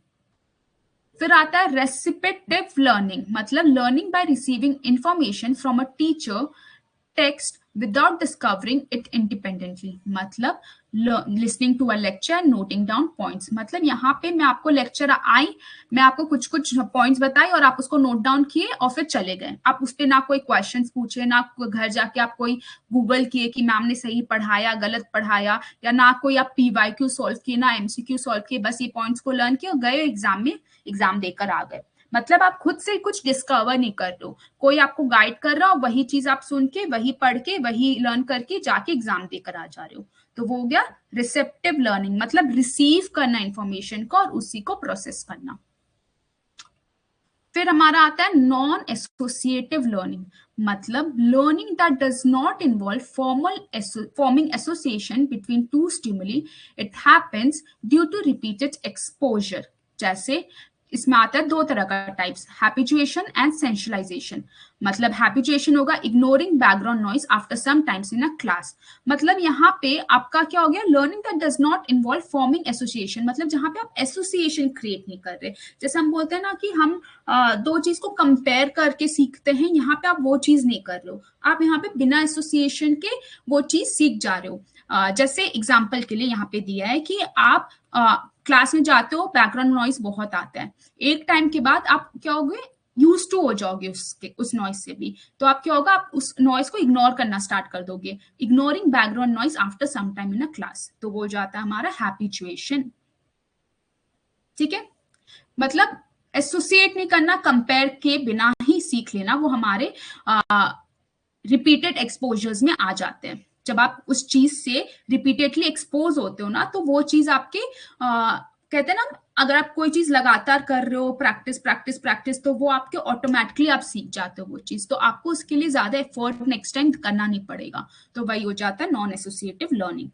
फिर आता है रेसिपिटिव लर्निंग, मतलब learning by receiving information from a teacher text without discovering it independently, मतलब listening to a lecture and noting down points। मतलब यहाँ पे मैं आपको लेक्चर आई, मैं आपको कुछ कुछ पॉइंट्स बताई और आप उसको नोट डाउन किए और फिर चले गए, आप उस पर ना कोई क्वेश्चंस पूछे, ना घर जाके आप कोई गूगल किए कि मैम ने सही पढ़ाया गलत पढ़ाया, या ना कोई आप PYQ सॉल्व किए, ना MCQ सॉल्व किए, बस ये पॉइंट्स को लर्न किए और गए एग्जाम में, एग्जाम देकर आ गए। मतलब आप खुद से कुछ डिस्कवर नहीं कर रहे हो, कोई आपको गाइड कर रहा हो, वही चीज आप सुन के, वही पढ़ के, वही लर्न करके जाके एग्जाम देकर आ जा रहे हो, तो वो हो गया रिसेप्टिव लर्निंग, मतलब रिसीव करना इंफॉर्मेशन को और उसी को प्रोसेस करना। फिर हमारा आता है नॉन एसोसिएटिव लर्निंग, मतलब learning that does not involve forming association between two stimuli, it happens due to repeated exposure. जैसे इसमें आता है दो तरह का टाइप्स, हैबिचुएशन एंड सेंशलाइजेशन। मतलब हैबिचुएशन होगा ignoring background noise after some times in a class, मतलब यहाँ पे आपका क्या हो गया, learning that does not involve forming association, मतलब जहाँ पे आप एसोसिएशन क्रिएट नहीं कर रहे, जैसे हम बोलते हैं ना कि हम दो चीज को कंपेयर करके सीखते हैं, यहाँ पे आप वो चीज नहीं कर रहे हो, आप यहाँ पे बिना एसोसिएशन के वो चीज सीख जा रहे हो। जैसे एग्जाम्पल के लिए यहाँ पे दिया है कि आप क्लास में जाते हो, बैकग्राउंड नॉइज बहुत आता है, एक टाइम के बाद आप क्या होगे, यूज टू हो जाओगे उस नॉइज से भी, तो आप क्या होगा, आप उस नॉइज को इग्नोर करना स्टार्ट कर दोगे, ignoring background noise after some time in a class, तो वो जाता है हमारा हैबिचुएशन। ठीक है, मतलब एसोसिएट नहीं करना, कंपेयर के बिना ही सीख लेना, वो हमारे रिपीटेड एक्सपोजर्स में आ जाते हैं। जब आप उस चीज से रिपीटेडली एक्सपोज होते हो ना, तो वो चीज आपके कहते हैं ना, अगर आप कोई चीज लगातार कर रहे हो, प्रैक्टिस प्रैक्टिस प्रैक्टिस, तो वो आपके ऑटोमेटिकली आप सीख जाते हो वो चीज, तो आपको उसके लिए ज्यादा एफर्ट नेक्स्ट टाइम करना नहीं पड़ेगा, तो वही हो जाता है नॉन एसोसिएटिव लर्निंग।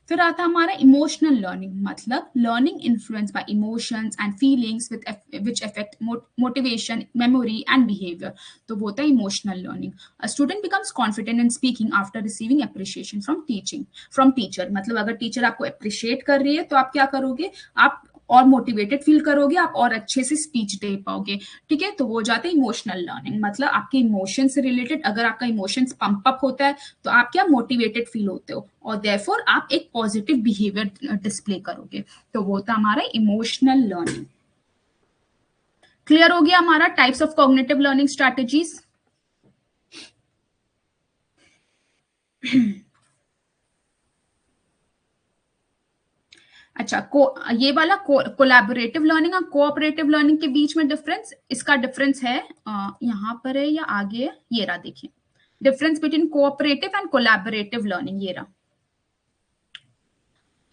फिर आता है हमारा इमोशनल लर्निंग, मतलब learning influence by emotions and feelings which affect motivation, memory and behaviour, तो वो होता है emotional learning. A student becomes confident in speaking after receiving appreciation from teacher, मतलब अगर टीचर आपको अप्रिशिएट कर रही है तो आप क्या करोगे, आप और मोटिवेटेड फील करोगे, आप और अच्छे से स्पीच दे पाओगे। ठीक है, तो वो हो जाता है इमोशनल लर्निंग, मतलब आपके इमोशन से रिलेटेड, अगर आपका इमोशंस पंप अप होता है तो आप क्या मोटिवेटेड फील होते हो और देयरफॉर आप एक पॉजिटिव बिहेवियर डिस्प्ले करोगे। तो वो होता है हमारा इमोशनल लर्निंग। क्लियर हो गया हमारा types of cognitive learning strategies. अच्छा, ये वाला कोलैबोरेटिव लर्निंग और कोऑपरेटिव लर्निंग के बीच में डिफरेंस, इसका डिफरेंस है यहाँ पर है या आगे है, ये रहा, देखिए difference between cooperative and collaborative learning, ये रहा।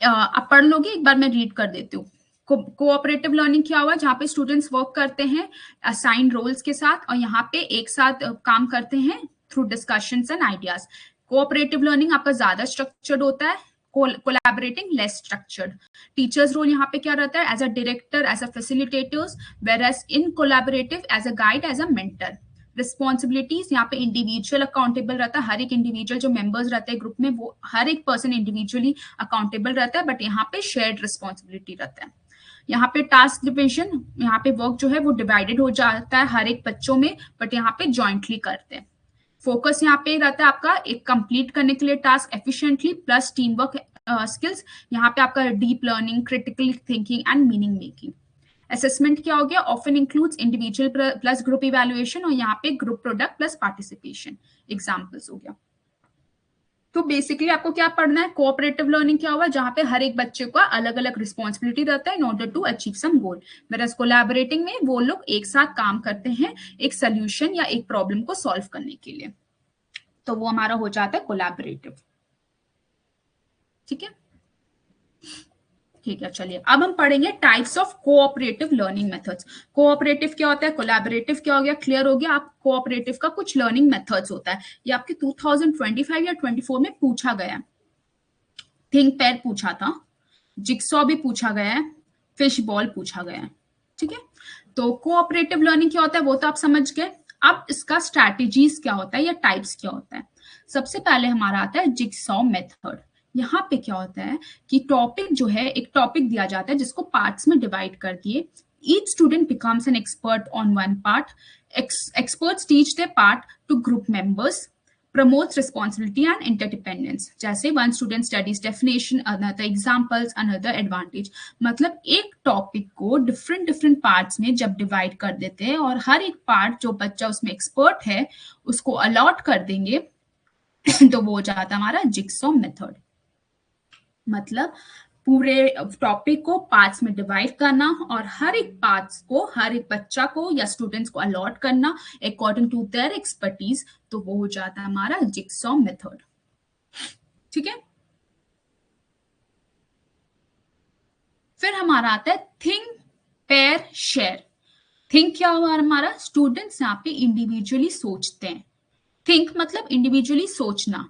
आप पढ़ लोगे, एक बार मैं रीड कर देती हूँ। कोऑपरेटिव लर्निंग क्या हुआ, जहाँ पे स्टूडेंट्स वर्क करते हैं असाइन रोल्स के साथ और यहाँ पे एक साथ काम करते हैं through discussions and ideas. Cooperative learning आपका ज्यादा स्ट्रक्चर्ड होता है, collaborating less structured. Teacher's role यहाँ पे क्या रहता है, as a director, as a facilitators, whereas in collaborative as a guide, as a mentor. Responsibilities यहाँ पे इंडिविजुअल अकाउंटेबल रहता है, हर एक इंडिविजुअल जो मेंबर्स रहते हैं ग्रुप में वो हर एक पर्सन इंडिविजुअली अकाउंटेबल रहता है, बट यहाँ पे शेयर्ड रिस्पॉन्सिबिलिटी रहता है। यहाँ पे टास्क डिविजन, यहाँ पे वर्क जो है वो डिवाइडेड हो जाता है हर एक बच्चों में, बट यहाँ पे जॉइंटली करते हैं। फोकस यहाँ पे रहता है आपका एक कंप्लीट करने के लिए task efficiently plus team work skills. यहाँ पे आपका deep learning, critical thinking and meaning making. Assessment क्या हो गया, often includes individual plus group evaluation और यहाँ पे group product plus participation. Examples हो गया। तो बेसिकली आपको क्या पढ़ना है, कोऑपरेटिव लर्निंग क्या हुआ, जहां पे हर एक बच्चे का अलग अलग रिस्पॉन्सिबिलिटी रहता है in order to achieve some goal. Whereas collaborating में वो लोग एक साथ काम करते हैं एक सोल्यूशन या एक प्रॉब्लम को सॉल्व करने के लिए, तो वो हमारा हो जाता है कोलैबोरेटिव। ठीक है, ठीक है, चलिए अब हम पढ़ेंगे types of cooperative learning methods. Cooperative क्या होता है, कोलैबोरेटिव क्या हो गया, क्लियर हो गया। आप कोऑपरेटिव का कुछ लर्निंग मेथड्स होता है, ये आपके 2025 या 24 में पूछा गया। थिंक पेयर पूछा था, जिक्सॉ भी पूछा गया है, फिश बॉल पूछा गया है। ठीक है, तो कोऑपरेटिव लर्निंग क्या होता है वो तो आप समझ गए। अब इसका स्ट्रैटेजीज क्या होता है या टाइप्स क्या होता है। सबसे पहले हमारा आता है जिक्सॉ मेथड। यहाँ पे क्या होता है कि टॉपिक जो है, एक टॉपिक दिया जाता है जिसको पार्ट्स में डिवाइड कर दिए। Each student becomes an expert on one part. Experts teach there part two group members. Promotes responsibility and interdependence. जैसे one student studies definition, another examples, another advantage. मतलब एक टॉपिक को डिफरेंट पार्ट्स में जब divide कर देते हैं और हर एक पार्ट जो बच्चा उसमें एक्सपर्ट है उसको अलॉट कर देंगे तो वो हो जाता है हमारा जिक्सॉ मेथड। मतलब पूरे टॉपिक को पार्ट्स में डिवाइड करना और हर एक पार्ट्स को हर एक बच्चा को या स्टूडेंट्स को अलॉट करना अकॉर्डिंग टू देयर एक्सपर्टीज, तो वो हो जाता है हमारा जिक्सॉ मेथड। ठीक है, फिर हमारा आता है थिंक पेयर शेयर। थिंक क्या हुआ हमारा, स्टूडेंट्स यहाँ पे इंडिविजुअली सोचते हैं। थिंक मतलब इंडिविजुअली सोचना,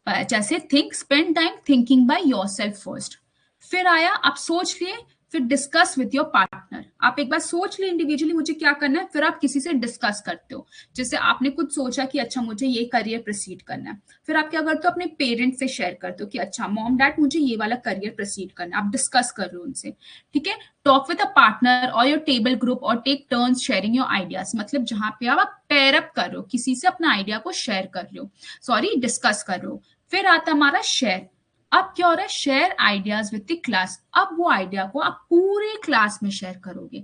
जैसे think spend time thinking by yourself first. फिर आया आप सोच लिए, फिर डिस्कस विथ योर पार्टनर। आप एक बार सोच लिए इंडिविजुअली मुझे क्या करना है, फिर आप किसी से डिस्कस करते हो। जैसे आपने कुछ सोचा कि अच्छा मुझे ये करियर प्रोसीड करना है, फिर आप क्या करते हो अपने पेरेंट्स से शेयर करते हो कि अच्छा मॉम डैड मुझे ये वाला करियर प्रोसीड करना है, आप डिस्कस कर रहे हो उनसे। ठीक है, टॉक विद अ पार्टनर और योर टेबल ग्रुप और take turns sharing your ideas. मतलब जहां पे आप पेयर अप कर रहे हो, किसी से अपना आइडिया को शेयर कर रहे हो, सॉरी डिस्कस कर रहे हो। फिर आता हमारा शेयर। अब क्या हो रहा है, share ideas with the class. अब वो आइडिया को आप पूरे क्लास में शेयर करोगे।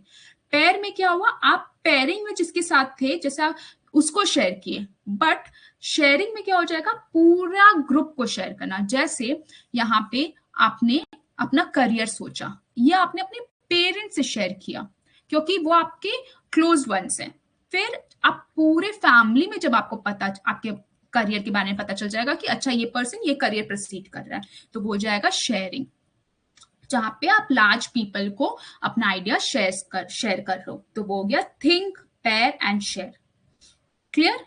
पेयर में क्या हुआ, आप पेयरिंग में जिसके साथ थे जैसा उसको शेयर किए, बट शेयरिंग में क्या हो जाएगा, पूरा ग्रुप को शेयर करना। जैसे यहाँ पे आपने अपना करियर सोचा, या आपने अपने पेरेंट्स से शेयर किया क्योंकि वो आपके क्लोज वंस हैं। फिर आप पूरे फैमिली में जब आपको पता, आपके करियर के बारे में पता चल जाएगा कि अच्छा ये पर्सन ये करियर प्रोसीड कर रहा है, तो वो हो जाएगा शेयरिंग, जहां पे आप लार्ज पीपल को अपना आइडिया शेयर कर लो। तो वो हो गया think pair and share. Clear.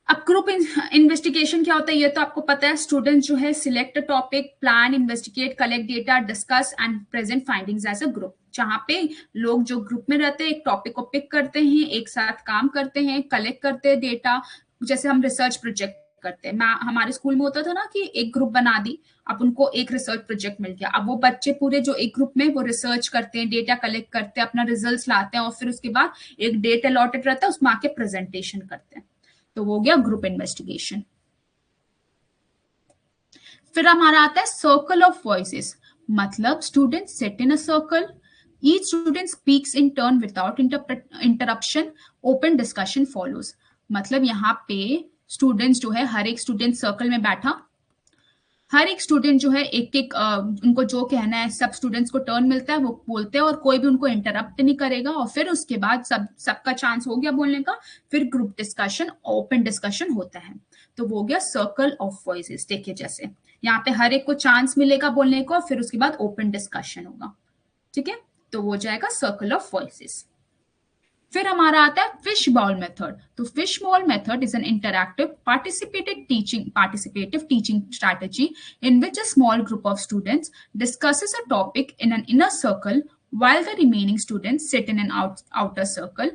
अब ग्रुप इन्वेस्टिगेशन क्या होता है ये तो आपको पता है। स्टूडेंट जो है select topic, plan, investigate, collect data, discuss and present findings as a group. जहां पे लोग जो ग्रुप में रहते हैं एक टॉपिक को पिक करते हैं, एक साथ काम करते हैं, कलेक्ट करते हैं डेटा, जैसे हम रिसर्च प्रोजेक्ट करते हैं। हमारे स्कूल में होता था ना कि एक ग्रुप बना दी, अब उनको एक रिसर्च प्रोजेक्ट मिल गया, अब वो बच्चे पूरे जो एक ग्रुप में वो रिसर्च करते हैं, डेटा कलेक्ट करते हैं, अपना रिजल्ट्स लाते हैं और फिर उसके बाद एक डेट अलॉटेड रहता है, उसमें आके प्रेजेंटेशन करते हैं। तो वो हो गया ग्रुप इन्वेस्टिगेशन। फिर हमारा आता है सर्कल ऑफ वॉइसेस, मतलब student sit in a circle, each student speaks in turn without interruption, open discussion follows. मतलब यहाँ पे स्टूडेंट्स जो है, हर एक स्टूडेंट सर्कल में बैठा, हर एक स्टूडेंट जो है एक एक उनको जो कहना है सब स्टूडेंट्स को टर्न मिलता है, वो बोलते हैं और कोई भी उनको इंटरप्ट नहीं करेगा, और फिर उसके बाद सबका चांस हो गया बोलने का, फिर ग्रुप डिस्कशन, ओपन डिस्कशन होता है। तो वो हो गया सर्कल ऑफ वॉइसेस। देखिए जैसे यहाँ पे हर एक को चांस मिलेगा बोलने को, फिर उसके बाद ओपन डिस्कशन होगा। ठीक है, तो वो हो जाएगा सर्कल ऑफ वॉइसेस। फिर हमारा आता है फिश बाउल मेथड। तो fish bowl method is an interactive participative teaching strategy in which a small group of students discusses a topic in an inner circle while the remaining students sit in an outer circle.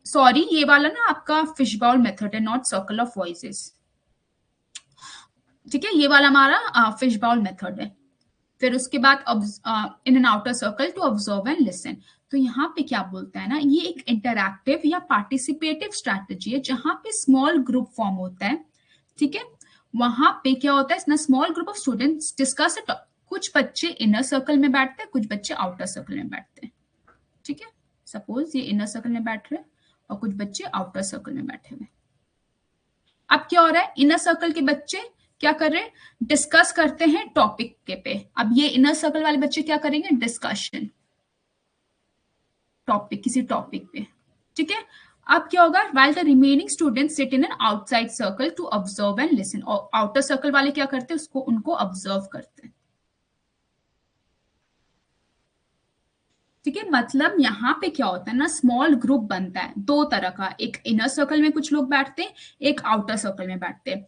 Sorry, ये वाला ना आपका fish bowl method है, not circle of voices. ठीक है, ये वाला हमारा फिश बाउल मेथड है। फिर उसके बाद in an outer circle to observe and listen. तो यहाँ पे क्या बोलता है ना, ये एक इंटरैक्टिव या पार्टिसिपेटिव स्ट्रैटेजी है जहां पे स्मॉल ग्रुप फॉर्म होता है। ठीक है, वहां पे क्या होता है, इतना small group of students discuss, कुछ बच्चे इनर सर्कल में बैठते हैं, कुछ बच्चे आउटर सर्कल में बैठते हैं। ठीक है, सपोज ये इनर सर्कल में बैठ रहे हैं और कुछ बच्चे आउटर सर्कल में बैठे हुए। अब क्या हो रहा है, इनर सर्कल के बच्चे क्या कर रहे हैं, डिस्कस करते हैं टॉपिक के पे। अब ये इनर सर्कल वाले बच्चे क्या करेंगे, डिस्कशन टॉपिक, किसी टॉपिक पे। ठीक है, अब क्या होगा, while the remaining students sit in an outside circle to observe and listen। और आउटर सर्कल वाले क्या करते हैं, उसको उनको ऑब्जर्व करते हैं। ठीक है, मतलब यहाँ पे क्या होता है ना, स्मॉल ग्रुप बनता है दो तरह का, एक इनर सर्कल में कुछ लोग बैठते हैं, एक आउटर सर्कल में बैठते हैं।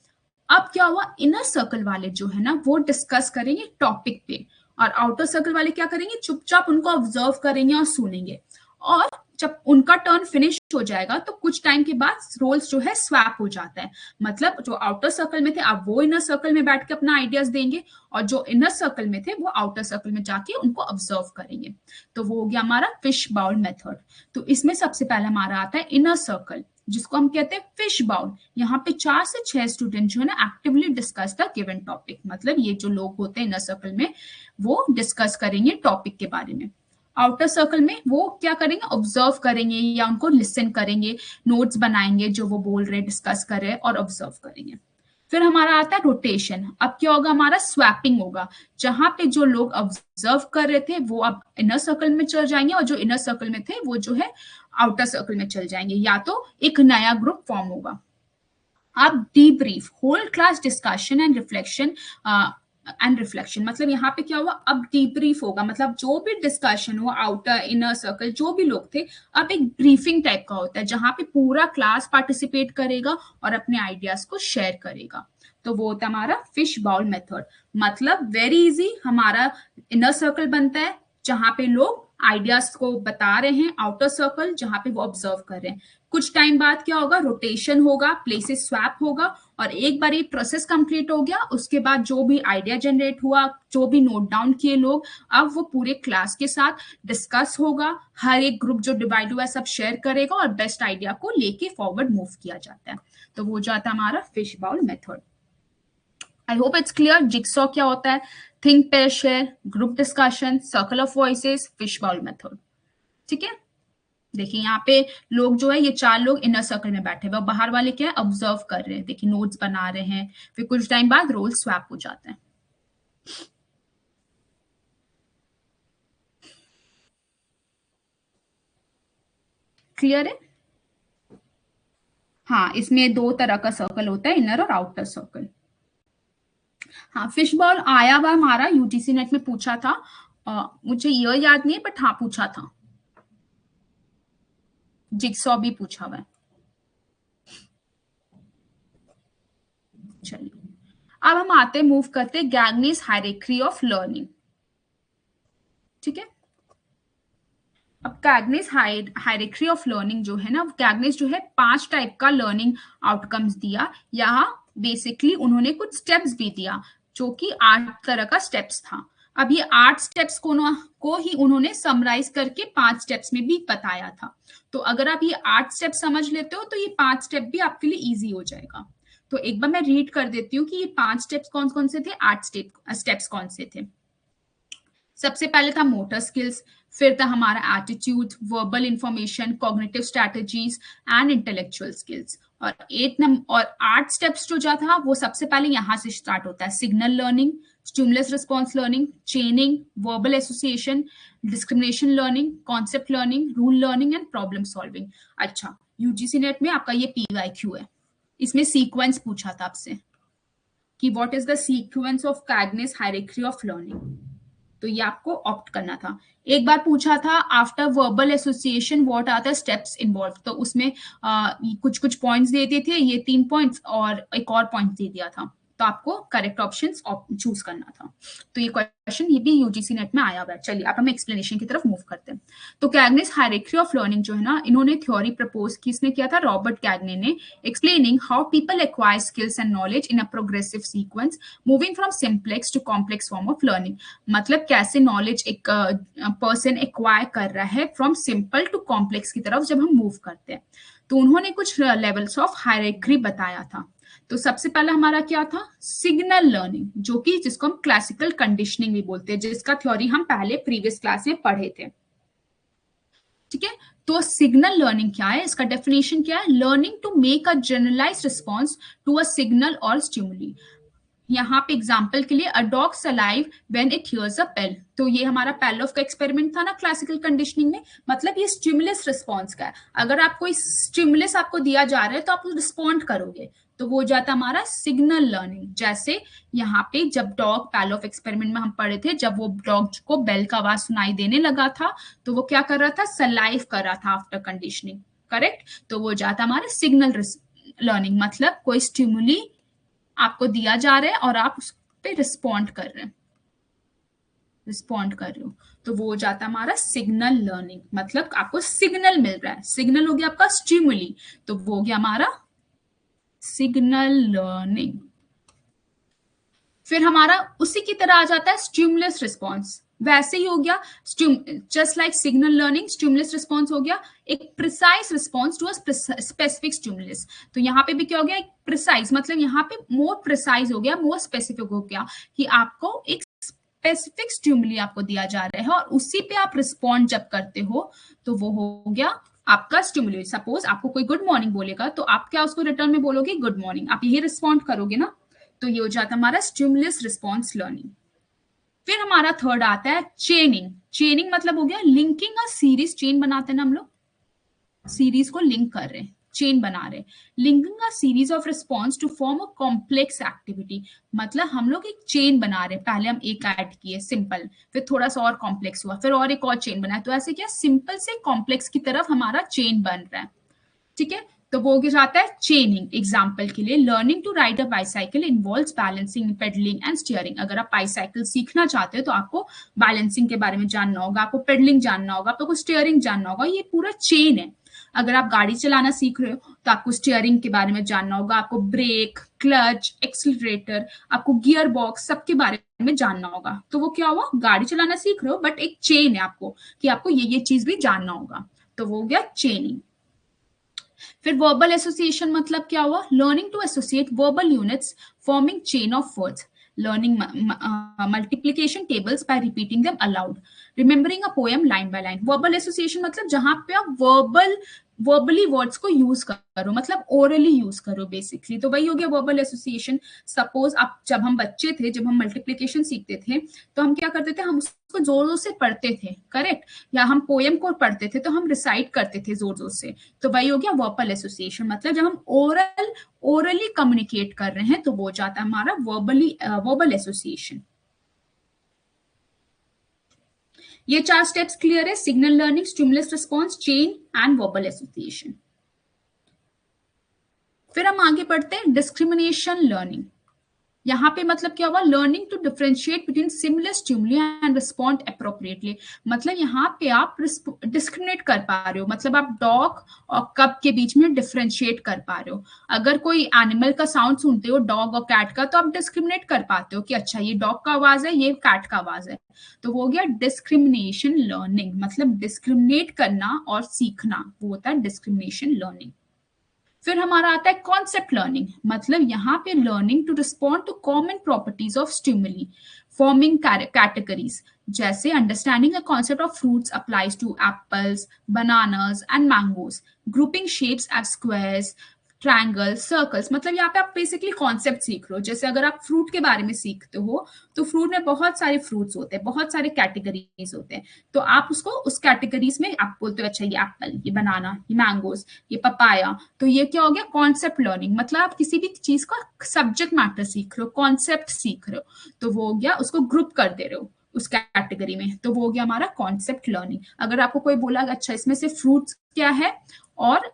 अब क्या हुआ, इनर सर्कल वाले जो है ना वो डिस्कस करेंगे टॉपिक पे, और आउटर सर्कल वाले क्या करेंगे, चुपचाप उनको ऑब्जर्व करेंगे और सुनेंगे। और जब उनका टर्न फिनिश हो जाएगा तो कुछ टाइम के बाद रोल्स जो है स्वैप हो जाता है, मतलब जो आउटर सर्कल में थे अब वो इनर सर्कल में बैठ के अपना आइडियाज देंगे, और जो इनर सर्कल में थे वो आउटर सर्कल में जाके उनको ऑब्जर्व करेंगे। तो वो हो गया हमारा फिश बाउल मेथड। तो इसमें सबसे पहले हमारा आता है इनर सर्कल, जिसको हम कहते हैं फिश बाउल। यहाँ पे 4 से 6 स्टूडेंट जो है ना actively discuss the given topic, मतलब ये जो लोग होते हैं इनर सर्कल में वो डिस्कस करेंगे टॉपिक के बारे में। आउटर सर्कल में वो क्या करेंगे, ऑब्जर्व करेंगे या उनको लिसन करेंगे, नोट्स बनाएंगे जो वो बोल रहे, डिस्कस कर रहे और ऑब्जर्व करेंगे। फिर हमारा आता है रोटेशन। अब क्या होगा, हमारा स्वैपिंग होगा, जहां पे जो लोग ऑब्जर्व कर रहे थे वो अब इनर सर्कल में चल जाएंगे और जो इनर सर्कल में थे वो जो है आउटर सर्कल में चल जाएंगे, या तो एक नया ग्रुप फॉर्म होगा। अब debrief, whole class discussion and reflection मतलब यहाँ पे क्या हुआ, अब डीब्रीफ होगा, मतलब जो भी डिस्कशन हुआ आउटर इनर सर्कल जो भी लोग थे, अब एक ब्रीफिंग टाइप का होता है जहां पे पूरा क्लास पार्टिसिपेट करेगा और अपने आइडियाज को शेयर करेगा। तो वो होता है हमारा फिश बाउल मेथड। मतलब वेरी इजी, हमारा इनर सर्कल बनता है जहां पे लोग आइडियाज को बता रहे हैं, आउटर सर्कल जहां पे वो ऑब्जर्व कर रहे हैं। कुछ टाइम बाद क्या होगा, रोटेशन होगा, प्लेसेस स्वैप होगा, और एक बार ये प्रोसेस कंप्लीट हो गया उसके बाद जो भी आइडिया जनरेट हुआ, जो भी नोट डाउन किए लोग, अब वो पूरे क्लास के साथ डिस्कस होगा, हर एक ग्रुप जो डिवाइड हुआ है सब शेयर करेगा और बेस्ट आइडिया को लेके फॉरवर्ड मूव किया जाता है। तो वो जाता है हमारा fish bowl method. I hope it's clear. Jigsaw क्या होता है, think pair share, group discussion, circle of voices, fish bowl method. ठीक है, देखिए यहाँ पे लोग जो है ये 4 लोग इनर सर्कल में बैठे हुए, बाहर वाले क्या है, ऑब्जर्व कर रहे हैं, देखिए नोट्स बना रहे हैं, फिर कुछ टाइम बाद रोल स्वैप हो जाता है। क्लियर है? हाँ, इसमें 2 तरह का सर्कल होता है, इनर और आउटर सर्कल। हाँ, फिश बॉल आया हुआ हमारा यूजीसी नेट में पूछा था, मुझे ये याद नहीं है बट हाँ पूछा था। जिक्सॉ भी पूछा हुआ है। चलिए अब हम आते मूव करते गैग्नीज हायरार्की ऑफ लर्निंग। ठीक है, अब गैग्नीज हायरार्की ऑफ लर्निंग जो है ना, गैग्नीज जो है 5 टाइप का लर्निंग आउटकम्स दिया। यहाँ बेसिकली उन्होंने कुछ स्टेप्स भी दिया जो कि 8 तरह का स्टेप्स था। अब ये 8 स्टेप्स को ही उन्होंने समराइज करके 5 स्टेप्स में भी बताया था। तो अगर आप ये 8 स्टेप समझ लेते हो तो ये 5 स्टेप भी आपके लिए इजी हो जाएगा। तो एक बार मैं रीड कर देती हूँ कि ये 5 स्टेप्स कौन कौन से थे, 8 स्टेप्स कौन से थे। सबसे पहले था मोटर स्किल्स, फिर था हमारा attitude, verbal information, cognitive strategies and intellectual skills. और 8 स्टेप्स जो था वो सबसे पहले यहाँ से स्टार्ट होता है, signal learning, stimulus response learning, चेनिंग, verbal association, discrimination learning, concept learning, rule learning and problem solving. अच्छा, यूजीसी नेट में आपका ये पीवाईक्यू है, इसमें सीक्वेंस पूछा था आपसे कि what is the sequence of Gagne's hierarchy of learning, तो ये आपको ऑप्ट करना था। एक बार पूछा था after verbal association what are the steps involve, तो उसमें कुछ कुछ पॉइंट्स देते थे, ये 3 पॉइंट्स और एक और पॉइंट दे दिया था, तो आपको करेक्ट ऑप्शन चूज करना था। तो ये क्वेश्चन ये भी यूजीसी नेट में आया हुआ है। चलिए अब हम एक्सप्लेनेशन की तरफ मूव करते हैं। तो कैग्नेस हायरार्की ऑफ लर्निंग जो है ना, इन्होंने थ्योरी प्रपोज की, इसने किया था रॉबर्ट कैग्ने ने, explaining how people acquire skills and knowledge in a progressive sequence moving from simplex to complex form of learning. मतलब कैसे नॉलेज एक पर्सन एक्वायर कर रहा है फ्रॉम सिंपल टू कॉम्प्लेक्स की तरफ जब हम मूव करते हैं। तो उन्होंने कुछ लेवल्स ऑफ हायरार्की बताया था। तो सबसे पहला हमारा क्या था, सिग्नल लर्निंग, जो कि जिसको हम क्लासिकल कंडीशनिंग भी बोलते हैं, जिसका थ्योरी हम पहले प्रीवियस क्लास में पढ़े थे। ठीक है, तो सिग्नल लर्निंग क्या है, इसका डेफिनेशन क्या है, learning to make a generalized response to a signal और स्टिमुली। यहाँ पे एग्जाम्पल के लिए, a dog alive when it hears a bell, तो ये हमारा पेलोव का एक्सपेरिमेंट था ना क्लासिकल कंडीशनिंग में, मतलब ये स्टिमुलस रिस्पॉन्स का है। अगर आपको इस स्टिमुलस आपको दिया जा रहा है तो आप रिस्पॉन्ड करोगे, तो वो जाता हमारा सिग्नल लर्निंग। जैसे यहाँ पे जब डॉग पेलोव एक्सपेरिमेंट में हम पढ़े थे, जब वो डॉग को बेल का आवाज सुनाई देने लगा था तो वो क्या कर रहा था, सलाइव कर रहा था आफ्टर कंडीशनिंग, करेक्ट। तो वो जाता हमारा सिग्नल लर्निंग, मतलब कोई स्टिमुली आपको दिया जा रहा है और आप उस पे रिस्पॉन्ड कर रहे हो, तो वो हो जाता है हमारा सिग्नल लर्निंग, मतलब आपको सिग्नल मिल रहा है, सिग्नल हो गया आपका स्टिमुली, तो वो हो गया हमारा सिग्नल लर्निंग। फिर हमारा उसी की तरह आ जाता है स्टिमुलस रिस्पॉन्स, वैसे ही हो गया, just like signal learning, stimulus response हो गया एक precise response to a specific stimulus. तो यहाँ पे भी क्या हो गया, एक प्रिसाइज, मतलब यहाँ पे मोर प्रिसाइज हो गया, मोर स्पेसिफिक हो गया, कि आपको एक स्पेसिफिक स्टिमुली आपको दिया जा रहा है और उसी पे आप रिस्पॉन्ड जब करते हो तो वो हो गया आपका स्टिमुली। सपोज आपको कोई गुड मॉर्निंग बोलेगा तो आप क्या उसको रिटर्न में बोलोगे, गुड मॉर्निंग, आप यही रिस्पॉन्ड करोगे ना, तो ये हो जाता है हमारा स्टिमुलस रिस्पॉन्स लर्निंग। फिर हमारा थर्ड आता है चेनिंग। चेनिंग मतलब हो गया लिंकिंग अ सीरीज, चेन बनाते हैं ना हम लोग, सीरीज को लिंक कर रहे हैं, चेन बना रहे हैं, linking a series of response to form a complex activity, मतलब हम लोग एक चेन बना रहे हैं, पहले हम एक ऐड किए सिंपल, फिर थोड़ा सा और कॉम्प्लेक्स हुआ, फिर और एक और चेन बनाया, तो ऐसे क्या सिंपल से कॉम्प्लेक्स की तरफ हमारा चेन बन रहा है। ठीक है, तो वो हो जाता है चेनिंग। एग्जाम्पल के लिए, learning to ride a bicycle involves balancing, pedaling and steering. अगर आप बाईसाइकिल सीखना चाहते हो तो आपको बैलेंसिंग के बारे में जानना होगा, आपको पेडलिंग जानना होगा, आपको स्टीयरिंग जानना होगा, ये पूरा चेन है। अगर आप गाड़ी चलाना सीख रहे हो तो आपको स्टीयरिंग के बारे में जानना होगा, आपको ब्रेक, क्लच, एक्सीलरेटर, आपको गियर बॉक्स, सबके बारे में जानना होगा। तो वो क्या हुआ, गाड़ी चलाना सीख रहे हो बट एक चेन है आपको कि आपको ये चीज भी जानना होगा, तो वो हो गया चेनिंग। फिर वर्बल एसोसिएशन मतलब क्या हुआ, learning to associate verbal units forming chain of words, learning multiplication tables by repeating them aloud, remembering a poem line by line. Verbal association मतलब जहां पे आप वर्बली वर्ड्स को यूज करो, मतलब ओरली यूज करो बेसिकली, तो वही हो गया वर्बल एसोसिएशन। सपोज आप, जब हम बच्चे थे, जब हम मल्टीप्लिकेशन सीखते थे तो हम क्या करते थे, हम उसको जोर जोर से पढ़ते थे, करेक्ट, या हम पोएम को पढ़ते थे तो हम रिसाइट करते थे जोर जोर से, तो वही हो गया वर्बल एसोसिएशन, मतलब जब हम ओरली कम्युनिकेट कर रहे हैं तो वो जाता है हमारा वर्बल एसोसिएशन। ये 4 स्टेप्स क्लियर है, signal learning, stimulus response, chain and verbal association. फिर हम आगे बढ़ते हैं डिस्क्रिमिनेशन लर्निंग। यहाँ पे मतलब क्या हुआ, learning to differentiate between similar stimuli and respond appropriately. मतलब यहाँ पे आप डिस्क्रिमिनेट कर पा रहे हो, मतलब आप डॉग और कप के बीच में डिफरेंशिएट कर पा रहे हो। अगर कोई एनिमल का साउंड सुनते हो डॉग और कैट का, तो आप डिस्क्रिमिनेट कर पाते हो कि अच्छा ये डॉग का आवाज है, ये कैट का आवाज है। तो वो हो गया डिस्क्रिमिनेशन लर्निंग, मतलब डिस्क्रिमिनेट करना और सीखना, वो होता है डिस्क्रिमिनेशन लर्निंग। फिर हमारा आता है कॉन्सेप्ट लर्निंग, मतलब यहाँ पे learning to respond to common properties of stimuli forming categories, जैसे understanding the concept of fruits applies to apples, bananas and mangoes, grouping shapes as squares, triangle, circles. मतलब यहाँ पे आप बेसिकली कॉन्सेप्ट सीख रहे हो। जैसे अगर आप फ्रूट के बारे में सीखते हो, तो फ्रूट में बहुत सारे फ्रूट्स होते हैं, बहुत सारे कैटेगरीज होते हैं, तो आप उसको उस कैटेगरीज में आप बोलते हो अच्छा ये एप्पल, ये बनाना, ये मैंगोज, ये पपाया। तो ये क्या हो गया, कॉन्सेप्ट लर्निंग, मतलब आप किसी भी चीज का सब्जेक्ट मैटर सीख रहे हो, कॉन्सेप्ट सीख रहे हो, तो वो हो गया, उसको ग्रुप कर दे रहे हो उस कैटेगरी में, तो वो हो गया हमारा कॉन्सेप्ट लर्निंग। अगर आपको कोई बोला अच्छा इसमें से फ्रूट्स क्या है और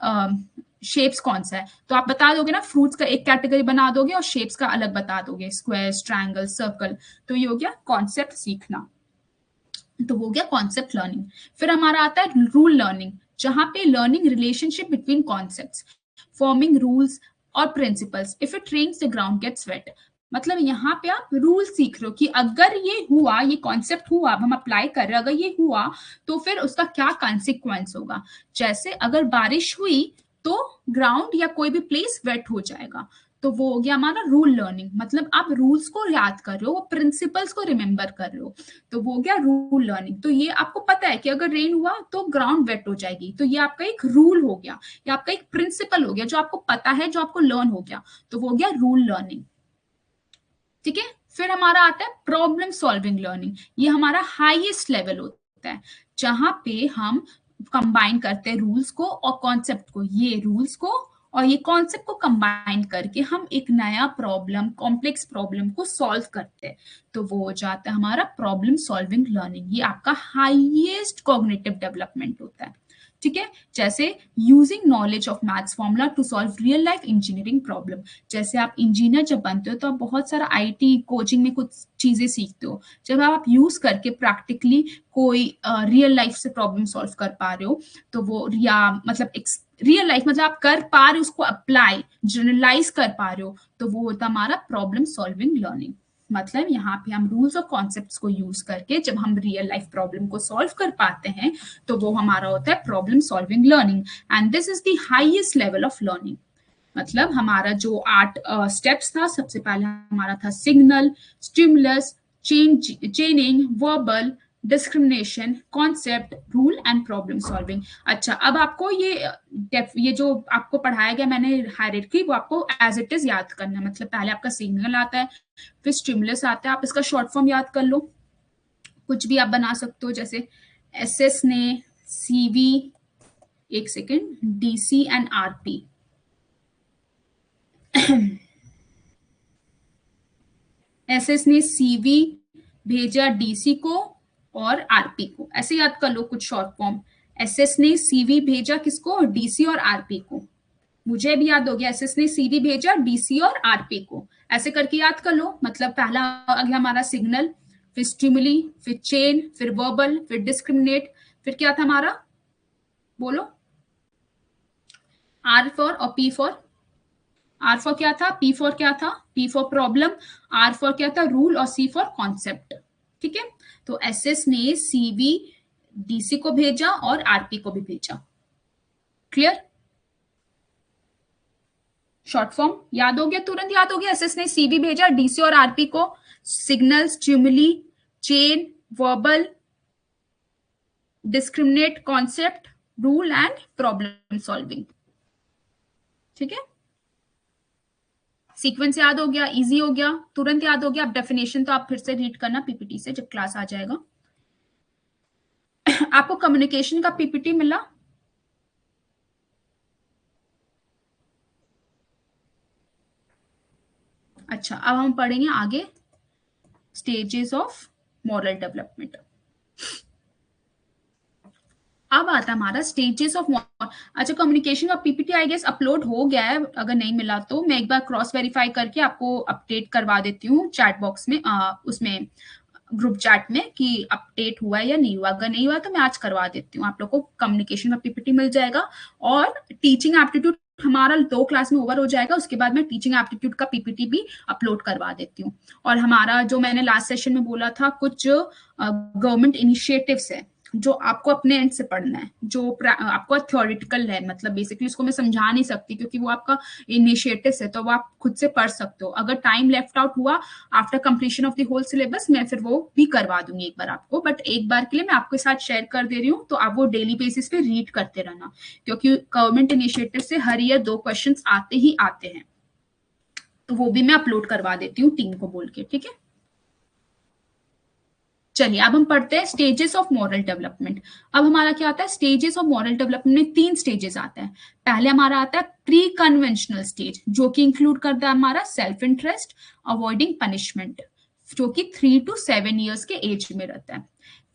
शेप्स कौन सा है, तो आप बता दोगे ना, फ्रूट्स का एक कैटेगरी बना दोगे और शेप्स का अलग बता दोगे, स्क्वायर, ट्रायंगल, सर्कल। तो ये हो गया कॉन्सेप्ट सीखना, तो हो गया कॉन्सेप्ट लर्निंग। फिर हमारा आता है रूल लर्निंग, जहां पे learning relationship between concepts, forming rules और principles if it rains the ground gets wet. मतलब यहाँ पे आप रूल सीख रहे हो कि अगर ये हुआ, ये कॉन्सेप्ट हुआ, अब हम अप्लाई कर रहे हैं, अगर ये हुआ तो फिर उसका क्या कॉन्सिक्वेंस होगा। जैसे अगर बारिश हुई तो ग्राउंड या कोई भी प्लेस वेट हो जाएगा, तो वो हो गया हमारा रूल लर्निंग। मतलब आप रूल्स को याद कर रहे हो, प्रिंसिपल्स को रिमेंबर कर रहे हो, तो वो गया रूल लर्निंग। तो ये आपको पता है कि अगर रेन हुआ तो ग्राउंड वेट हो जाएगी, तो ये आपका एक रूल हो गया, ये आपका एक प्रिंसिपल हो गया जो आपको पता है, जो आपको लर्न हो गया, तो वो हो गया रूल लर्निंग। ठीक है। फिर हमारा आता है प्रॉब्लम सॉल्विंग लर्निंग, ये हमारा हाईएस्ट लेवल होता है, जहां पे हम कंबाइन करते हैं रूल्स को और कॉन्सेप्ट को, ये रूल्स को और ये कॉन्सेप्ट को कंबाइन करके हम एक नया प्रॉब्लम, कॉम्प्लेक्स प्रॉब्लम को सॉल्व करते हैं, तो वो हो जाता है हमारा प्रॉब्लम सॉल्विंग लर्निंग। ये आपका हाईएस्ट कॉग्निटिव डेवलपमेंट होता है। ठीक है। जैसे using knowledge of maths formula to solve real life engineering problem, जैसे आप इंजीनियर जब बनते हो तो आप बहुत सारा आईटी कोचिंग में कुछ चीजें सीखते हो, जब आप यूज करके प्रैक्टिकली कोई रियल लाइफ से प्रॉब्लम सॉल्व कर पा रहे हो, तो वो या मतलब रियल लाइफ मतलब आप कर पा रहे हो, उसको अप्लाई जनरलाइज कर पा रहे हो, तो वो होता हमारा प्रॉब्लम सॉल्विंग लर्निंग। मतलब यहाँ पे हम रूल्स और कॉन्सेप्ट्स को यूज करके जब हम रियल लाइफ प्रॉब्लम को सॉल्व कर पाते हैं, तो वो हमारा होता है problem solving learning, and this is the highest level of learning. मतलब हमारा जो 8 स्टेप्स था, सबसे पहले हमारा था signal, stimulus, चेनिंग, verbal, discrimination, concept, rule and problem solving. अच्छा, अब आपको ये जो आपको पढ़ाया गया मैंने हायरार्की, वो आपको एज इट इज याद करना है। मतलब पहले आपका सिग्नल आता है, फिर स्टिमुलस आता है, आप इसका शॉर्ट फॉर्म याद कर लो, कुछ भी आप बना सकते हो, जैसे एसएस ने सीवी, एक second, DC and RP. SS ने सीवी भेजा डीसी को और आरपी को, ऐसे याद कर लो कुछ शॉर्ट फॉर्म। एसएस ने सीवी भेजा किसको, डीसी और आरपी को। मुझे भी याद हो गया, एसएस ने सीवी भेजा डीसी और आरपी को, ऐसे करके याद कर लो। मतलब पहला आ गया हमारा सिग्नल, फिर स्टिमुली, फिर चेन, फिर वर्बल, फिर डिस्क्रिमिनेट, फिर क्या था हमारा, बोलो। आर फॉर और पी फॉर, आर फॉर क्या था, पी फॉर क्या था, P for problem, R for क्या था, रूल, और सी फॉर कॉन्सेप्ट। ठीक है। तो एसएस ने सीवी डीसी को भेजा और आरपी को भी भेजा। क्लियर। शॉर्ट फॉर्म याद हो गया, तुरंत याद हो गया। एसएस ने सीवी भेजा डीसी और आरपी को, signal, stimuli, chain, verbal, discriminate, concept, rule and problem solving. ठीक है। सीक्वेंस याद हो गया, इजी हो गया, तुरंत याद हो गया। अब डेफिनेशन तो आप फिर से रीड करना पीपीटी से जब क्लास आ जाएगा। आपको कम्युनिकेशन का पीपीटी मिला? अच्छा, अब हम पढ़ेंगे आगे स्टेजेस ऑफ मॉरल डेवलपमेंट। अब आता है हमारा स्टेजेस ऑफ। अच्छा, कम्युनिकेशन का पीपीटी आई गेस अपलोड हो गया है, अगर नहीं मिला तो मैं एक बार क्रॉस वेरीफाई करके आपको अपडेट करवा देती हूँ चैट बॉक्स में, उसमें ग्रुप चैट में कि अपडेट हुआ है या नहीं हुआ। अगर नहीं हुआ तो मैं आज करवा देती हूँ, आप लोग को कम्युनिकेशन का पीपीटी मिल जाएगा। और टीचिंग एप्टीट्यूड हमारा 2 क्लास में ओवर हो जाएगा, उसके बाद मैं टीचिंग एप्टीट्यूड का पीपीटी भी अपलोड करवा देती हूँ। और हमारा जो मैंने लास्ट सेशन में बोला था, कुछ गवर्नमेंट इनिशिएटिव्स है जो आपको अपने एंड से पढ़ना है, जो आपका थ्योरेटिकल है, मतलब बेसिकली उसको मैं समझा नहीं सकती क्योंकि वो आपका इनिशिएटिव है, तो वो आप खुद से पढ़ सकते हो। अगर टाइम लेफ्ट आउट हुआ after completion of the whole syllabus, मैं फिर वो भी करवा दूंगी एक बार आपको, बट एक बार के लिए मैं आपके साथ शेयर कर दे रही हूँ, तो आप वो डेली बेसिस पे रीड करते रहना, क्योंकि गवर्नमेंट इनिशिएटिव से हर ईयर 2 क्वेश्चन आते ही आते हैं, तो वो भी मैं अपलोड करवा देती हूँ टीम को बोल के, ठीक है। चलिए अब हम पढ़ते हैं स्टेजेस ऑफ मॉरल डेवलपमेंट। अब हमारा क्या आता है, स्टेजेस ऑफ मॉरल डेवलपमेंट में 3 स्टेजेस आता है। पहले हमारा आता है प्री कन्वेंशनल स्टेज, जो कि इंक्लूड करता है हमारा सेल्फ इंटरेस्ट, अवॉइडिंग पनिशमेंट, जो कि 3 to 7 ईयर्स के एज में रहता है।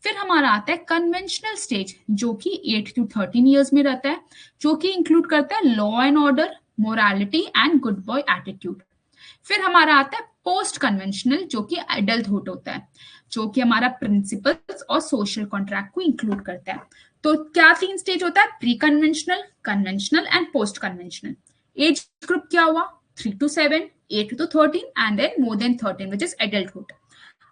फिर हमारा आता है कन्वेंशनल स्टेज, जो कि 8 to 13 ईयर्स में रहता है, जो कि इंक्लूड करता है law and order, morality and good boy attitude. फिर हमारा आता है पोस्ट कन्वेंशनल, जो कि एडल्टहुड होता है, जो कि हमारा प्रिंसिपल्स और सोशल कॉन्ट्रैक्ट को इंक्लूड करता है। तो क्या 3 स्टेज होता है, pre conventional, conventional and post conventional. Age group क्या हुआ, 3 to 7, 8 to 13 and then more than 13 which is adulthood.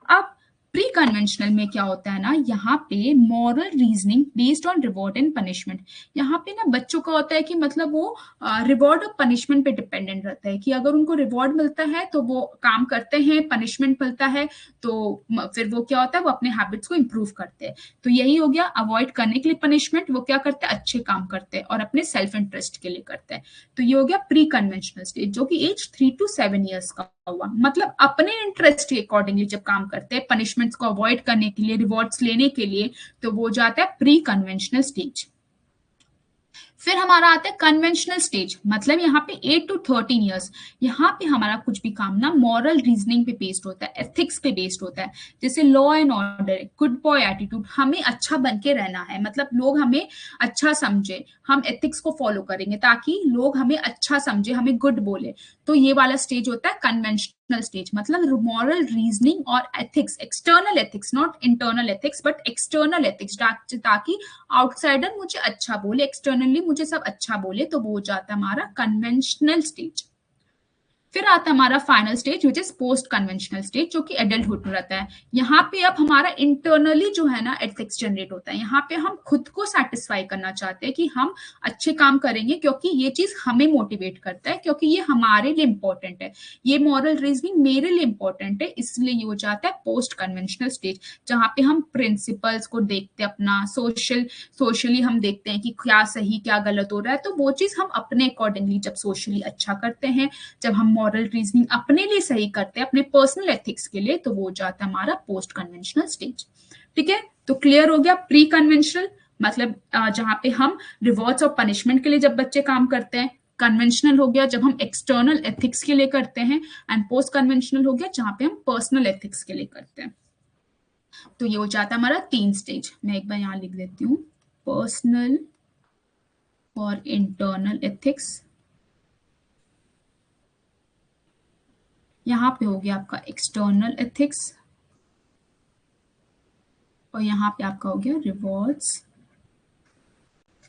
अब प्री कन्वेंशनल में क्या होता है ना, यहाँ पे moral reasoning based on reward and punishment. यहाँ पे ना बच्चों का होता है कि मतलब वो रिवॉर्ड और पनिशमेंट पे डिपेंडेंट रहता है, कि अगर उनको रिवॉर्ड मिलता है तो वो काम करते हैं, पनिशमेंट मिलता है तो फिर वो क्या होता है, वो अपने हैबिट्स को इंप्रूव करते हैं। तो यही हो गया, अवॉइड करने के लिए पनिशमेंट, वो क्या करते हैं, अच्छे काम करते हैं और अपने सेल्फ इंटरेस्ट के लिए करते हैं। तो ये हो गया प्री कन्वेंशनल स्टेज, जो कि एज 3 to 7 ईयर्स का हुआ, मतलब अपने इंटरेस्ट के अकॉर्डिंगली जब काम करते हैं, पनिशमेंट्स को अवॉइड करने के लिए, रिवॉर्ड्स लेने के लिए, तो वो जाता है प्री कन्वेंशनल स्टेज। फिर हमारा आता है कन्वेंशनल स्टेज, मतलब यहाँ पे 8 to 13 ईयर्स। यहाँ पे हमारा कुछ भी काम ना मॉरल रीजनिंग पे बेस्ड होता है, एथिक्स पे बेस्ड होता है, जैसे law and order, good boy attitude, हमें अच्छा बन के रहना है, मतलब लोग हमें अच्छा समझे, हम एथिक्स को फॉलो करेंगे ताकि लोग हमें अच्छा समझे, हमें गुड बोले। तो ये वाला स्टेज होता है कन्वेंशनल स्टेज, मतलब मॉरल रीजनिंग और ethics, external ethics, not internal ethics but external ethics, ताकि आउटसाइडर मुझे अच्छा बोले, एक्सटर्नली मुझे सब अच्छा बोले, तो वो हो जाता है हमारा कन्वेंशनल स्टेज। फिर आता है हमारा final stage which is post conventional stage, जो कि एडल्टहुड में रहता है। यहाँ पे अब हमारा इंटरनली जो है ना एथिक्स जनरेट होता है, यहाँ पे हम खुद को सेटिस्फाई करना चाहते हैं कि हम अच्छे काम करेंगे, क्योंकि ये चीज हमें मोटिवेट करता है, क्योंकि ये हमारे लिए इंपॉर्टेंट है, ये मॉरल रीजनिंग मेरे लिए इंपॉर्टेंट है, इसलिए ये हो जाता है पोस्ट कन्वेंशनल स्टेज, जहाँ पे हम प्रिंसिपल्स को देखते हैं, अपना सोशली हम देखते हैं कि क्या सही क्या गलत हो रहा है, तो वो चीज हम अपने अकॉर्डिंगली जब सोशली अच्छा करते हैं, जब हम मॉरल रीजनिंग अपने लिए सही करते हैं, अपने पर्सनल एथिक्स के लिए, तो वो हो जाता है हमारा पोस्ट कन्वेंशनल स्टेज। ठीक है, तो क्लियर हो गया। प्री कन्वेंशनल मतलब जहां पे हम रिवॉर्ड्स और पनिशमेंट के लिए जब बच्चे काम करते हैं, कन्वेंशनल हो गया जब हम एक्सटर्नल एथिक्स के लिए करते हैं, एंड पोस्ट कन्वेंशनल हो गया जहां पे हम पर्सनल एथिक्स के लिए करते हैं। तो ये हो जाता है हमारा 3 स्टेज। मैं एक बार यहां लिख देती हूँ, पर्सनल और इंटरनल एथिक्स, यहाँ पे हो गया आपका एक्सटर्नल एथिक्स, और यहाँ पे आपका हो गया rewards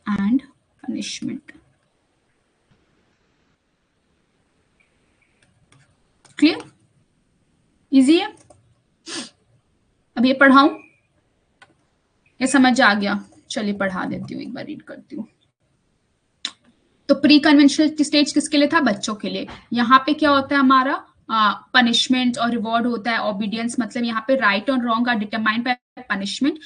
and punishment. Clear, easy है। अब ये पढ़ाऊं या समझ आ गया? चलिए पढ़ा देती हूँ, एक बार रीड करती हूँ। तो प्री कन्वेंशनल स्टेज किसके लिए था? बच्चों के लिए। यहाँ पे क्या होता है हमारा पनिशमेंट और रिवॉर्ड होता है, ओबीडियंस, मतलब यहाँ पे राइट और wrong are determined by punishment.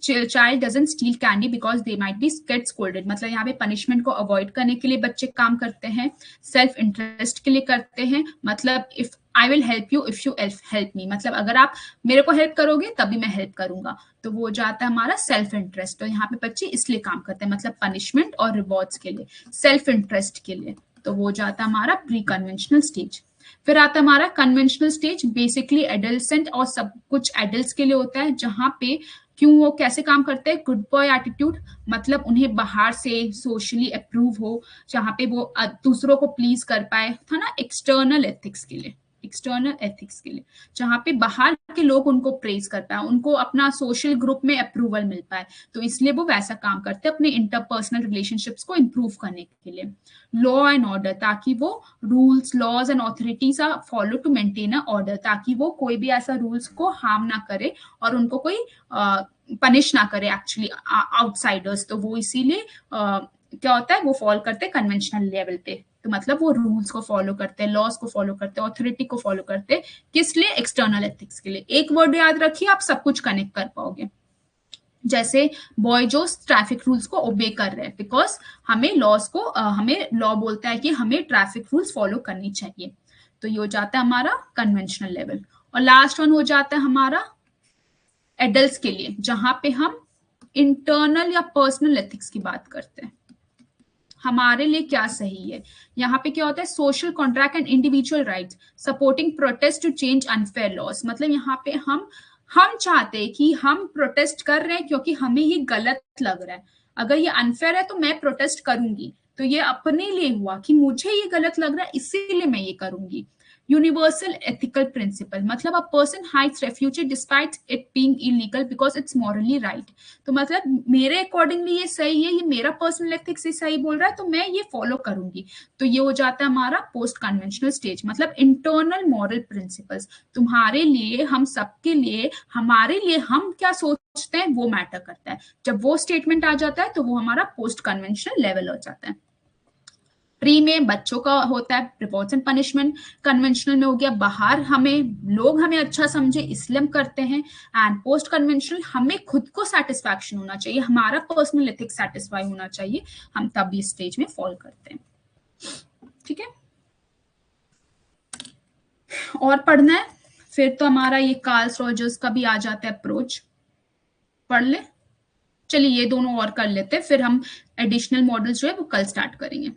Child doesn't steal candy because they might be get scolded, मतलब यहाँ पे पनिशमेंट को अवॉइड करने के लिए बच्चे काम करते हैं। सेल्फ इंटरेस्ट के लिए करते हैं, मतलब if I will help you if you help me, मतलब अगर आप मेरे को हेल्प करोगे तभी मैं हेल्प करूंगा, तो वो हो जाता है हमारा सेल्फ इंटरेस्ट। तो यहाँ पे बच्चे इसलिए काम करते हैं, मतलब पनिशमेंट और रिवॉर्ड्स के लिए, सेल्फ इंटरेस्ट के लिए, तो वो हो जाता है हमारा प्री कन्वेंशनल स्टेज। फिर आता है हमारा कन्वेंशनल स्टेज, बेसिकली एडल्सेंट और सब कुछ एडल्ट्स के लिए होता है, जहां पे क्यों वो कैसे काम करते हैं? गुड बॉय एटीट्यूड, मतलब उन्हें बाहर से सोशली अप्रूव हो, जहाँ पे वो दूसरों को प्लीज कर पाए, था ना, एक्सटर्नल एथिक्स के लिए, एक्सटर्नल एथिक्स के लिए, जहाँ पे बाहर के लोग उनको प्रेज कर पाए, उनको अपना सोशल ग्रुप में अप्रूवल मिल पाए, तो इसलिए वो वैसा काम करते हैं अपने इंटरपर्सनल रिलेशनशिप्स को इंप्रूव करने के लिए। लॉ एंड ऑर्डर, ताकि वो rules, laws and authorities are follow to maintain a order, ताकि वो कोई भी ऐसा रूल्स को हार्म ना करे और उनको कोई पनिश ना करे एक्चुअली आउटसाइडर्स, तो वो इसीलिए क्या होता है, वो फॉलो करते हैं कन्वेंशनल लेवल पे, तो मतलब वो रूल्स को फॉलो करते हैं, लॉज को फॉलो करते हैं, ऑथोरिटी को फॉलो करते हैं, किस लिए? एक्सटर्नल एथिक्स के लिए। एक वर्ड याद रखिए, आप सब कुछ कनेक्ट कर पाओगे। जैसे बॉय जो ट्रैफिक रूल्स को ओबे कर रहे हैं, बिकॉज हमें लॉज को हमें लॉ बोलता है कि हमें ट्रैफिक रूल्स फॉलो करनी चाहिए, तो ये हो जाता है हमारा कन्वेंशनल लेवल। और लास्ट वन हो जाता है हमारा एडल्ट्स के लिए, जहां पे हम इंटरनल या पर्सनल एथिक्स की बात करते हैं, हमारे लिए क्या सही है। यहाँ पे क्या होता है? Social contract and individual rights, supporting protest to change unfair laws, मतलब यहाँ पे हम चाहते हैं कि हम प्रोटेस्ट कर रहे हैं क्योंकि हमें ये गलत लग रहा है, अगर ये अनफेयर है तो मैं प्रोटेस्ट करूंगी, तो ये अपने लिए हुआ कि मुझे ये गलत लग रहा है इसीलिए मैं ये करूंगी। यूनिवर्सल एथिकल प्रिंसिपल, मतलब a person hides refugee despite it being illegal because it's morally right, तो मतलब मेरे अकॉर्डिंगली ये सही है, ये मेरा पर्सनल एथिक्स से सही बोल रहा है, तो मैं ये फॉलो करूंगी, तो ये हो जाता है हमारा पोस्ट कन्वेंशनल स्टेज, मतलब इंटरनल मॉरल प्रिंसिपल्स, तुम्हारे लिए, हम सबके लिए, हमारे लिए हम क्या सोचते हैं वो मैटर करता है, जब वो स्टेटमेंट आ जाता है तो वो हमारा पोस्ट कन्वेंशनल लेवल हो जाता है। प्री में बच्चों का होता है रिवॉर्ड्स एंड पनिशमेंट, कन्वेंशनल में हो गया बाहर लोग हमें अच्छा समझे इसलिए हम करते हैं, एंड पोस्ट कन्वेंशनल हमें खुद को सेटिस्फैक्शन होना चाहिए, हमारा पर्सनल एथिक्स सेटिस्फाई होना चाहिए, हम तब इस स्टेज में फॉल करते हैं। ठीक है, और पढ़ना है फिर तो हमारा ये कार्ल रॉजर्स का भी आ जाता है अप्रोच, पढ़ ले। चलिए ये दोनों और कर लेते हैं, फिर हम एडिशनल मॉडल्स जो है वो कल स्टार्ट करेंगे।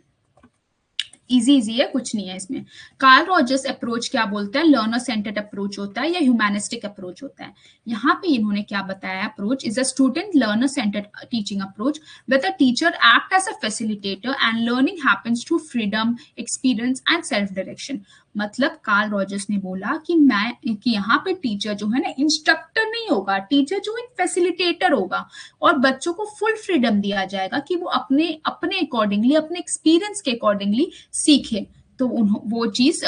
इजी है, कुछ नहीं है इसमें। कार्ल रॉजर्स अप्रोच क्या बोलता है? लर्नर सेंटर्ड अप्रोच होता है या ह्यूमैनिस्टिक अप्रोच होता है। यहाँ पे इन्होंने क्या बताया? Approach is a student learner centered teaching approach with a teacher act as a facilitator and learning happens through freedom, experience and self direction. मतलब कार्ल रॉजर्स ने बोला कि यहाँ पे टीचर जो है ना इंस्ट्रक्टर नहीं होगा, टीचर जो एक फैसिलिटेटर होगा, और बच्चों को फुल फ्रीडम दिया जाएगा कि वो अपने अपने अकॉर्डिंगली, अपने एक्सपीरियंस के अकॉर्डिंगली सीखे। तो वो चीज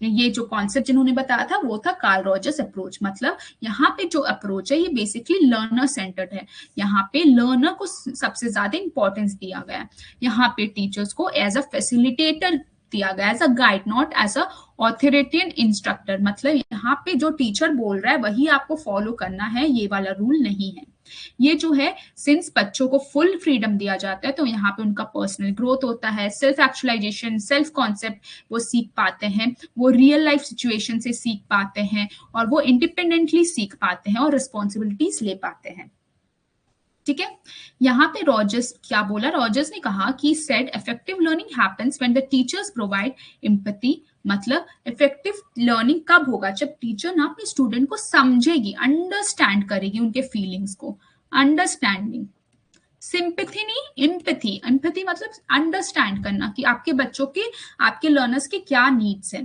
ये जो कॉन्सेप्ट जिन्होंने बताया था वो था कार्ल रॉजर्स अप्रोच। मतलब यहाँ पे जो अप्रोच है ये बेसिकली लर्नर सेंटर्ड है, यहाँ पे लर्नर को सबसे ज्यादा इंपॉर्टेंस दिया गया है, यहाँ पे टीचर्स को एज अ फैसिलिटेटर दिया गया, as a guide, not as a authoritarian instructor. मतलब यहाँ पे जो टीचर बोल रहा है वही आपको फॉलो करना है, ये वाला रूल नहीं है। ये जो है, सिंस बच्चों को फुल फ्रीडम दिया जाता है तो यहाँ पे उनका पर्सनल ग्रोथ होता है, सेल्फ एक्चुअलाइजेशन, सेल्फ कॉन्सेप्ट वो सीख पाते हैं, वो रियल लाइफ सिचुएशन से सीख पाते हैं, और वो इंडिपेंडेंटली सीख पाते हैं और रिस्पॉन्सिबिलिटीज ले पाते हैं। ठीक है, यहाँ पे रॉजर्स क्या बोला? रॉजर्स ने कहा कि said effective learning happens when the teachers provide empathy. मतलब इफेक्टिव लर्निंग कब होगा? जब टीचर ना अपने स्टूडेंट को समझेगी, अंडरस्टैंड करेगी उनके फीलिंग्स को, अंडरस्टैंडिंग। सिंपैथी नहीं, एम्पैथी। एम्पैथी मतलब अंडरस्टैंड करना कि आपके बच्चों के, आपके लर्नर्स के क्या नीड्स हैं।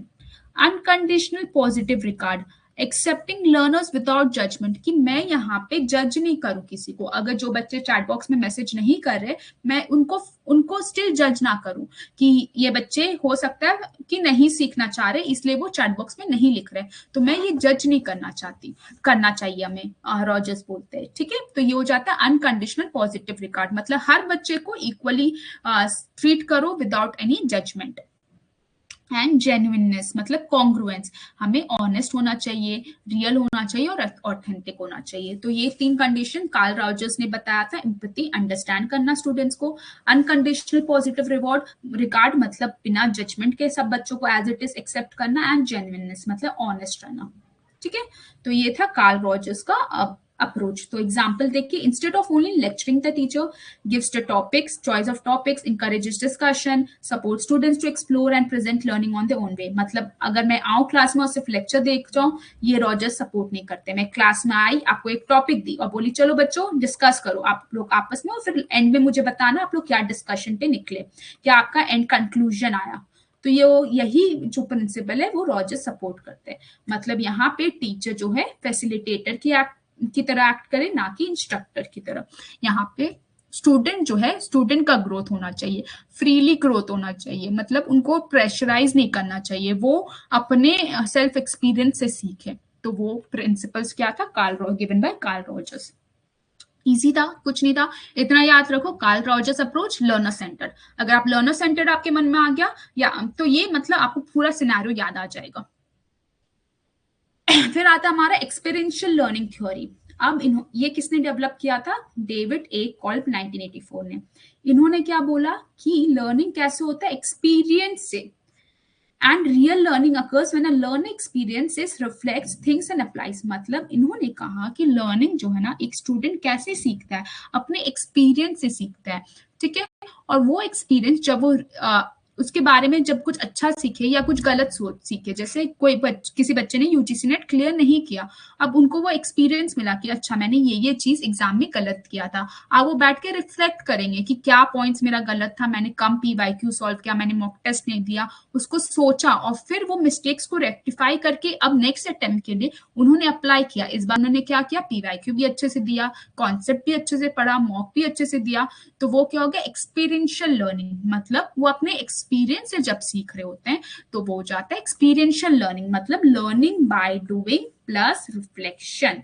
Unconditional positive regard, accepting learners without judgment, कि मैं यहाँ पे जज नहीं करूं किसी को, अगर जो बच्चे चैट बॉक्स में मैसेज नहीं कर रहे मैं उनको स्टिल जज ना करूं कि ये बच्चे हो सकता है कि नहीं सीखना चाह रहे इसलिए वो चैट बॉक्स में नहीं लिख रहे, तो मैं ये जज नहीं करना चाहती, करना चाहिए हमें, रॉजर्स बोलते हैं। ठीक है, तो ये हो जाता है अनकंडीशनल पॉजिटिव रिगार्ड, मतलब हर बच्चे को इक्वली ट्रीट करो without any judgment. And genuineness मतलब कॉन्ग्रुएंस, हमें ऑनेस्ट होना चाहिए, रियल होना चाहिए और ऑथेंटिक होना चाहिए। तो ये 3 कंडीशन कार्ल रॉजर्स ने बताया था। एम्पैथी, अंडरस्टैंड करना स्टूडेंट्स को, अनकंडीशनल पॉजिटिव रिगार्ड मतलब बिना जजमेंट के सब बच्चों को एज इट इज एक्सेप्ट करना, एंड जेन्युइननेस मतलब ऑनेस्ट रहना। ठीक है, तो ये था कार्ल रॉजर्स का अप्रोच। तो एग्जाम्पल देखिए, instead of only lecturing the teacher gives the topics, choice of topics, encourages discussion, support students to explore and present learning on their own way. मतलब अगर मैं आऊँ क्लास में और सिर्फ लेक्चर देख जाऊँ, ये रॉजर्स सपोर्ट नहीं करते। मैं क्लास में आई, आपको एक टॉपिक दी और बोली चलो बच्चों डिस्कस करो आप लोग आपस में, और फिर एंड में मुझे बताना आप लोग क्या डिस्कशन पे निकले, क्या आपका एंड कंक्लूजन आया। तो ये यही जो प्रिंसिपल है वो रॉजर्स सपोर्ट करते हैं। मतलब यहाँ पे टीचर जो है फैसिलिटेटर की तरह एक्ट करे, ना कि इंस्ट्रक्टर की तरह। यहाँ पे स्टूडेंट जो है, स्टूडेंट का ग्रोथ होना चाहिए, फ्रीली ग्रोथ होना चाहिए, मतलब उनको प्रेशराइज नहीं करना चाहिए, वो अपने सेल्फ एक्सपीरियंस से सीखे। तो वो प्रिंसिपल्स क्या था, given by Karl Rogers. Easy था, कुछ नहीं था, इतना याद रखो, Karl Rogers approach, learner centred. अगर आप लर्नर सेंटर्ड आपके मन में आ गया या तो ये मतलब आपको पूरा सिनेरियो याद आ जाएगा। फिर आता हमारा एक्सपीरियंशियल लर्निंग थ्योरी। अब ये किसने डेवलप किया था, डेविड ए कॉल्ब 1984 ने। इन्होंने क्या बोला कि लर्निंग कैसे होता है, एक्सपीरियंस से। And real learning occurs when a learner experiences reflects things and applies. मतलब इन्होंने कहा कि लर्निंग जो है ना, एक स्टूडेंट कैसे सीखता है, अपने एक्सपीरियंस से सीखता है, ठीक है। और वो एक्सपीरियंस जब वो उसके बारे में जब कुछ अच्छा सीखे या कुछ गलत सोच सीखे, जैसे किसी बच्चे ने यूजीसी नेट क्लियर नहीं किया, अब उनको वो एक्सपीरियंस मिला कि अच्छा मैंने ये चीज एग्जाम में गलत किया था। अब वो बैठ के रिफ्लेक्ट करेंगे कि क्या पॉइंट्स मेरा गलत था, मैंने कम पीवाईक्यू सॉल्व किया, मैंने मॉक टेस्ट नहीं दिया, उसको सोचा और फिर वो मिस्टेक्स को रेक्टिफाई करके अब नेक्स्ट अटेम्प्ट के लिए उन्होंने अप्लाई किया। इस बार उन्होंने क्या किया, पीवाईक्यू भी अच्छे से दिया, कॉन्सेप्ट भी अच्छे से पढ़ा, मॉक भी अच्छे से दिया। तो वो क्या हो गया, एक्सपीरियंशियल लर्निंग। मतलब वो अपने एक्सपीरियंस से जब सीख रहे होते हैं तो वो हो जाता है एक्सपीरियंशियल लर्निंग, मतलब learning by doing plus reflection.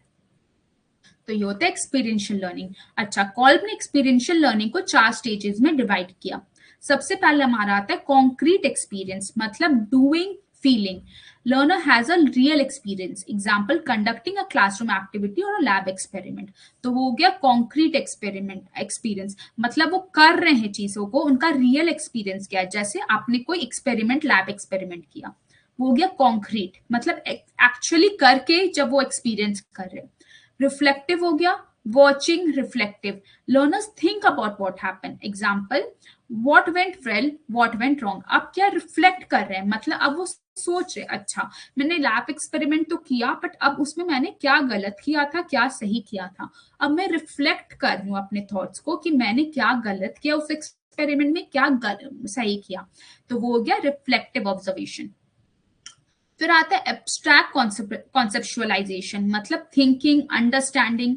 तो ये होता है एक्सपीरियंशियल लर्निंग। अच्छा, कॉल्ब ने एक्सपीरियंशियल लर्निंग को 4 स्टेजेस में डिवाइड किया। सबसे पहले हमारा आता है कॉन्क्रीट एक्सपीरियंस, मतलब doing feeling. Learner has a real experience. Example, conducting a classroom activity or a lab experiment. तो वो हो गया concrete experience, मतलब वो कर रहे हैं चीजों को, उनका real experience क्या है, जैसे आपने कोई experiment, lab experiment किया, वो हो गया कॉन्क्रीट, मतलब एक्चुअली करके जब वो एक्सपीरियंस कर रहे हैं। रिफ्लेक्टिव हो गया, watching reflective, learners think about what happen. Example, what went well, what went wrong. अब क्या रिफ्लेक्ट कर रहे हैं, मतलब अब वो सोच रहे, अच्छा मैंने लैब एक्सपेरिमेंट तो किया बट अब उसमें मैंने क्या गलत किया था, क्या सही किया था। अब मैं रिफ्लेक्ट कर रही हूँ अपने थॉट्स को कि मैंने क्या गलत किया, उस एक्सपेरिमेंट में क्या सही किया। तो वो हो गया रिफ्लेक्टिव ऑब्जर्वेशन। फिर आता है एब्स्ट्रैक्ट कॉन्सेप्चुअलाइजेशन, मतलब thinking, understanding.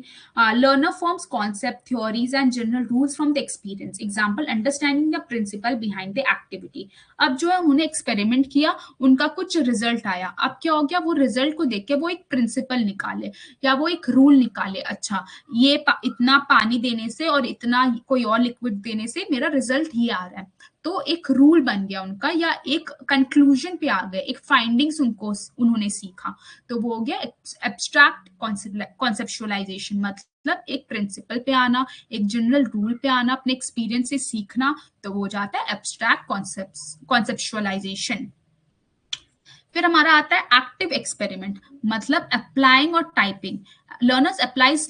Learner forms concept, theories and general rules from the experience. Example, understanding the principle behind the activity. अब जो है उन्होंने एक्सपेरिमेंट किया, उनका कुछ रिजल्ट आया, अब क्या हो गया, वो रिजल्ट को देख के वो एक प्रिंसिपल निकाले या वो एक रूल निकाले। अच्छा, ये इतना पानी देने से और इतना कोई और लिक्विड देने से मेरा रिजल्ट ये आ रहा है। तो एक रूल बन गया उनका, या एक कंक्लूजन पे आ गए, एक फाइंडिंग्स उन्होंने सीखा। तो वो हो गया एब्स्ट्रैक्ट कॉन्सेप्चुअलाइजेशन, मतलब एक प्रिंसिपल पे आना, एक जनरल रूल पे आना, अपने एक्सपीरियंस से सीखना। तो वो हो जाता है एब्स्ट्रैक्ट कॉन्सेप्चुअलाइजेशन। फिर हमारा आता है एक्टिव एक्सपेरिमेंट, मतलब अप्लाइंग और typing. Learners applies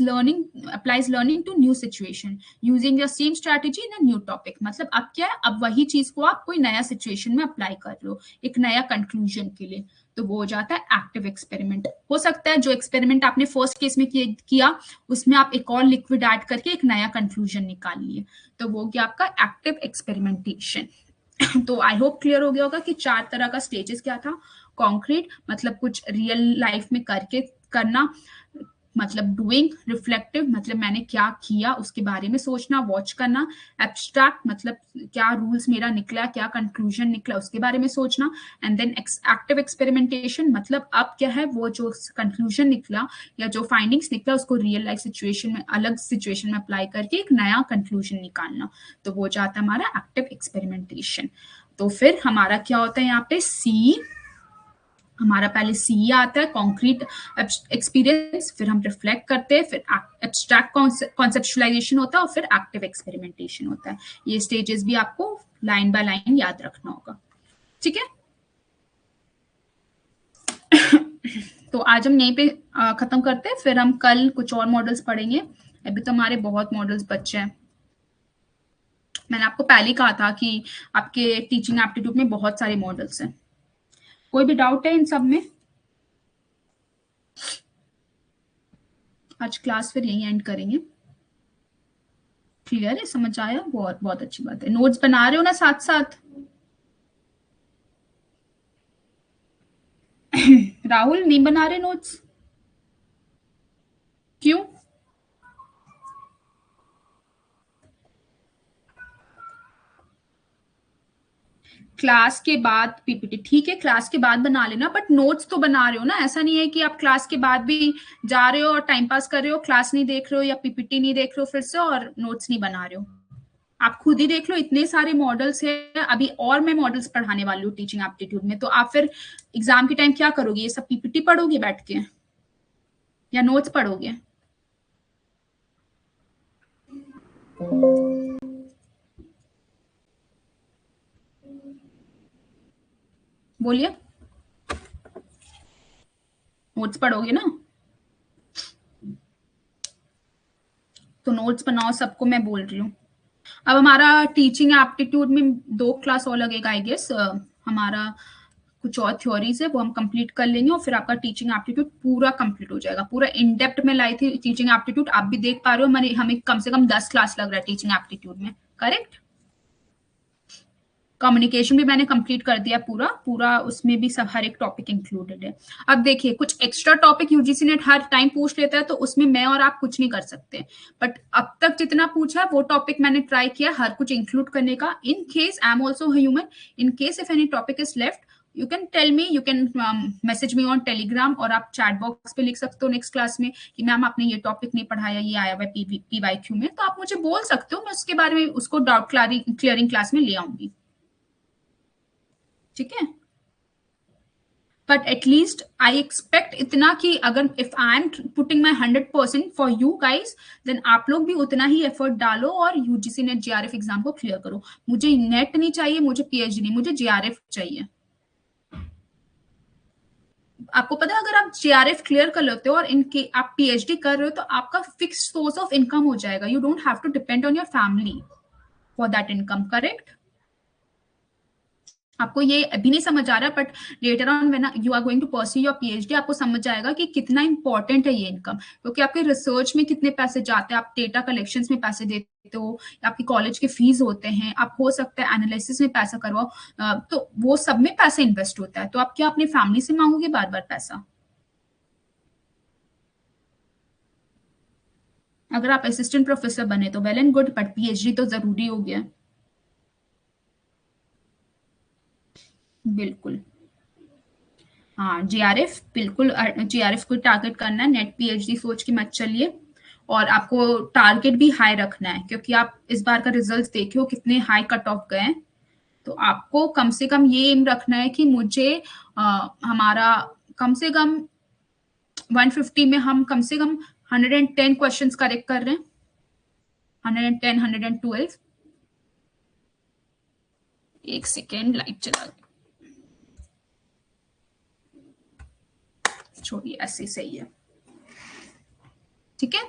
learning to new situation using the same strategy in a new topic. मतलब अब क्या है, अब वही चीज को आप कोई नया सिचुएशन में अप्लाई कर लो एक नया कंक्लूजन के लिए। तो वो हो जाता है एक्टिव एक्सपेरिमेंट। हो सकता है जो एक्सपेरिमेंट आपने फर्स्ट केस में किया उसमें आप एक और लिक्विड ऐड करके एक नया कंक्लूजन निकाल लिए। तो वो गया आपका एक्टिव एक्सपेरिमेंटेशन। तो आई होप क्लियर हो गया होगा कि 4 तरह का स्टेजेस क्या था। कॉन्क्रीट, मतलब कुछ रियल लाइफ में करके करना, मतलब डूइंग। रिफ्लेक्टिव, मतलब मैंने क्या किया उसके बारे में सोचना, वॉच करना। एब्स्ट्रैक्ट, मतलब क्या रूल्स मेरा निकला, क्या कंक्लूजन निकला उसके बारे में सोचना। एंड देन एक्टिव एक्सपेरिमेंटेशन, मतलब अब क्या है, वो जो कंक्लूजन निकला या जो फाइंडिंग्स निकला उसको रियल लाइफ सिचुएशन में, अलग सिचुएशन में अप्लाई करके एक नया कंक्लूजन निकालना। तो वो जाता है हमारा एक्टिव एक्सपेरिमेंटेशन। तो फिर हमारा क्या होता है यहाँ पे, सी, हमारा पहले सी आता है कॉन्क्रीट एक्सपीरियंस, फिर हम रिफ्लेक्ट करते हैं, फिर एब्स्ट्रैक्ट कॉन्सेप्चुअलाइजेशन होता है और फिर एक्टिव एक्सपेरिमेंटेशन होता है। ये स्टेजेस भी आपको लाइन बाय लाइन याद रखना होगा, ठीक है। तो आज हम यहीं पे खत्म करते हैं, फिर हम कल कुछ और मॉडल्स पढ़ेंगे। अभी तो हमारे बहुत मॉडल्स बचे हैं। मैंने आपको पहले ही कहा था कि आपके टीचिंग एप्टीट्यूड में बहुत सारे मॉडल्स हैं। कोई भी डाउट है इन सब में? आज क्लास फिर यहीं एंड करेंगे। क्लियर है, समझ आया? बहुत बहुत अच्छी बात है। नोट्स बना रहे हो ना साथ साथ? राहुल नहीं बना रहे नोट्स? क्यों? क्लास के बाद पीपीटी ठीक है, क्लास के बाद बना लेना, बट नोट्स तो बना रहे हो ना। ऐसा नहीं है कि आप क्लास के बाद भी जा रहे हो और टाइम पास कर रहे हो, क्लास नहीं देख रहे हो या पीपीटी नहीं देख रहे हो फिर से और नोट्स नहीं बना रहे हो। आप खुद ही देख लो, इतने सारे मॉडल्स हैं अभी, और मैं मॉडल्स पढ़ाने वाली हूँ टीचिंग एप्टीट्यूड में। तो आप फिर एग्जाम के टाइम क्या करोगे? ये सब पीपीटी पढ़ोगे बैठ के या नोट्स पढ़ोगे? बोलिए। नोट्स पढ़ोगे ना? तो नोट्स बनाओ, सबको मैं बोल रही हूँ। अब हमारा टीचिंग एप्टीट्यूड में 2 क्लास और लगेगा आई गेस। हमारा कुछ और थ्योरीज है वो हम कंप्लीट कर लेंगे और फिर आपका टीचिंग एप्टीट्यूड पूरा कंप्लीट हो जाएगा। पूरा इन डेप्थ में लाई थी टीचिंग एप्टीट्यूड, आप भी देख पा रहे हो। हमें कम से कम 10 क्लास लग रहा है टीचिंग एप्टीट्यूड में, करेक्ट? कम्युनिकेशन भी मैंने कंप्लीट कर दिया पूरा पूरा, उसमें भी सब हर एक टॉपिक इंक्लूडेड है। अब देखिए, कुछ एक्स्ट्रा टॉपिक यूजीसी नेट हर टाइम पूछ लेता है, तो उसमें मैं और आप कुछ नहीं कर सकते। बट अब तक जितना पूछा वो टॉपिक मैंने ट्राई किया हर कुछ इंक्लूड करने का। In case I am also human, in case if any topic is left, you can tell me, you can message me on Telegram, और आप चैट बॉक्स पे लिख सकते हो नेक्स्ट क्लास में कि मैम आपने ये टॉपिक नहीं पढ़ाया, ये आया हुआ पीवाईक्यू में, तो आप मुझे बोल सकते हो। मैं उसके बारे में उसको डाउट क्लियरिंग क्लास में ले आऊंगी, ठीक है? बट एटलीस्ट आई एक्सपेक्ट इतना कि अगर if I am putting my 100% for you guys, then आप लोग भी उतना ही एफर्ट डालो और यूजीसी नेट जेआरएफ एग्जाम को क्लियर करो। मुझे नेट नहीं चाहिए, मुझे पीएचडी नहीं, मुझे जेआरएफ चाहिए। आपको पता है, अगर आप जेआरएफ क्लियर कर लेते हो और इनके आप पीएचडी कर रहे हो, तो आपका फिक्स सोर्स ऑफ इनकम हो जाएगा। You don't have to depend on your family for that income, correct? आपको ये अभी नहीं समझ आ रहा, but later on when you are going to pursue your PhD, आपको समझ आएगा कि कितना इंपॉर्टेंट है ये इनकम। क्योंकि आपके रिसर्च में कितने पैसे जाते हैं, आप डेटा कलेक्शंस में पैसे देते हो, आपकी कॉलेज के फीस होते हैं, आप हो सकता है एनालिसिस में पैसा करवाओ, तो वो सब में पैसा इन्वेस्ट होता है। तो आप क्या अपनी फैमिली से मांगोगे बार बार पैसा? अगर आप असिस्टेंट प्रोफेसर बने तो well and good, but PhD तो जरूरी हो गया। बिल्कुल। हाँ, जीआरएफ बिल्कुल, जीआरएफ को टारगेट करना है, नेट पीएचडी सोच के मत चलिए। और आपको टारगेट भी हाई रखना है, क्योंकि आप इस बार का रिजल्ट देखे हो कितने हाई कट ऑफ गए हैं। तो आपको कम से कम ये एम रखना है कि मुझे हमारा कम से कम 150 में हम कम से कम 110 क्वेश्चंस करेक्ट कर रहे हैं। 110, 112। एक सेकेंड, लाइट चला गई, छोड़िए, ऐसे सही है, ठीक है?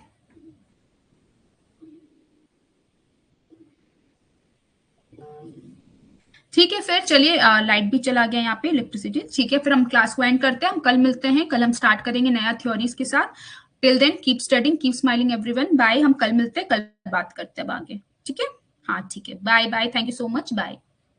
ठीक है, फिर चलिए, लाइट भी चला गया यहाँ पे, इलेक्ट्रिसिटी। ठीक है, फिर हम क्लास को एंड करते हैं, हम कल मिलते हैं। कल हम स्टार्ट करेंगे नया थ्योरीज के साथ। Till then keep studying, keep smiling everyone. Bye, हम कल मिलते हैं, कल बात करते हैं अब आगे, ठीक है? हाँ ठीक है, bye bye, thank you so much, bye.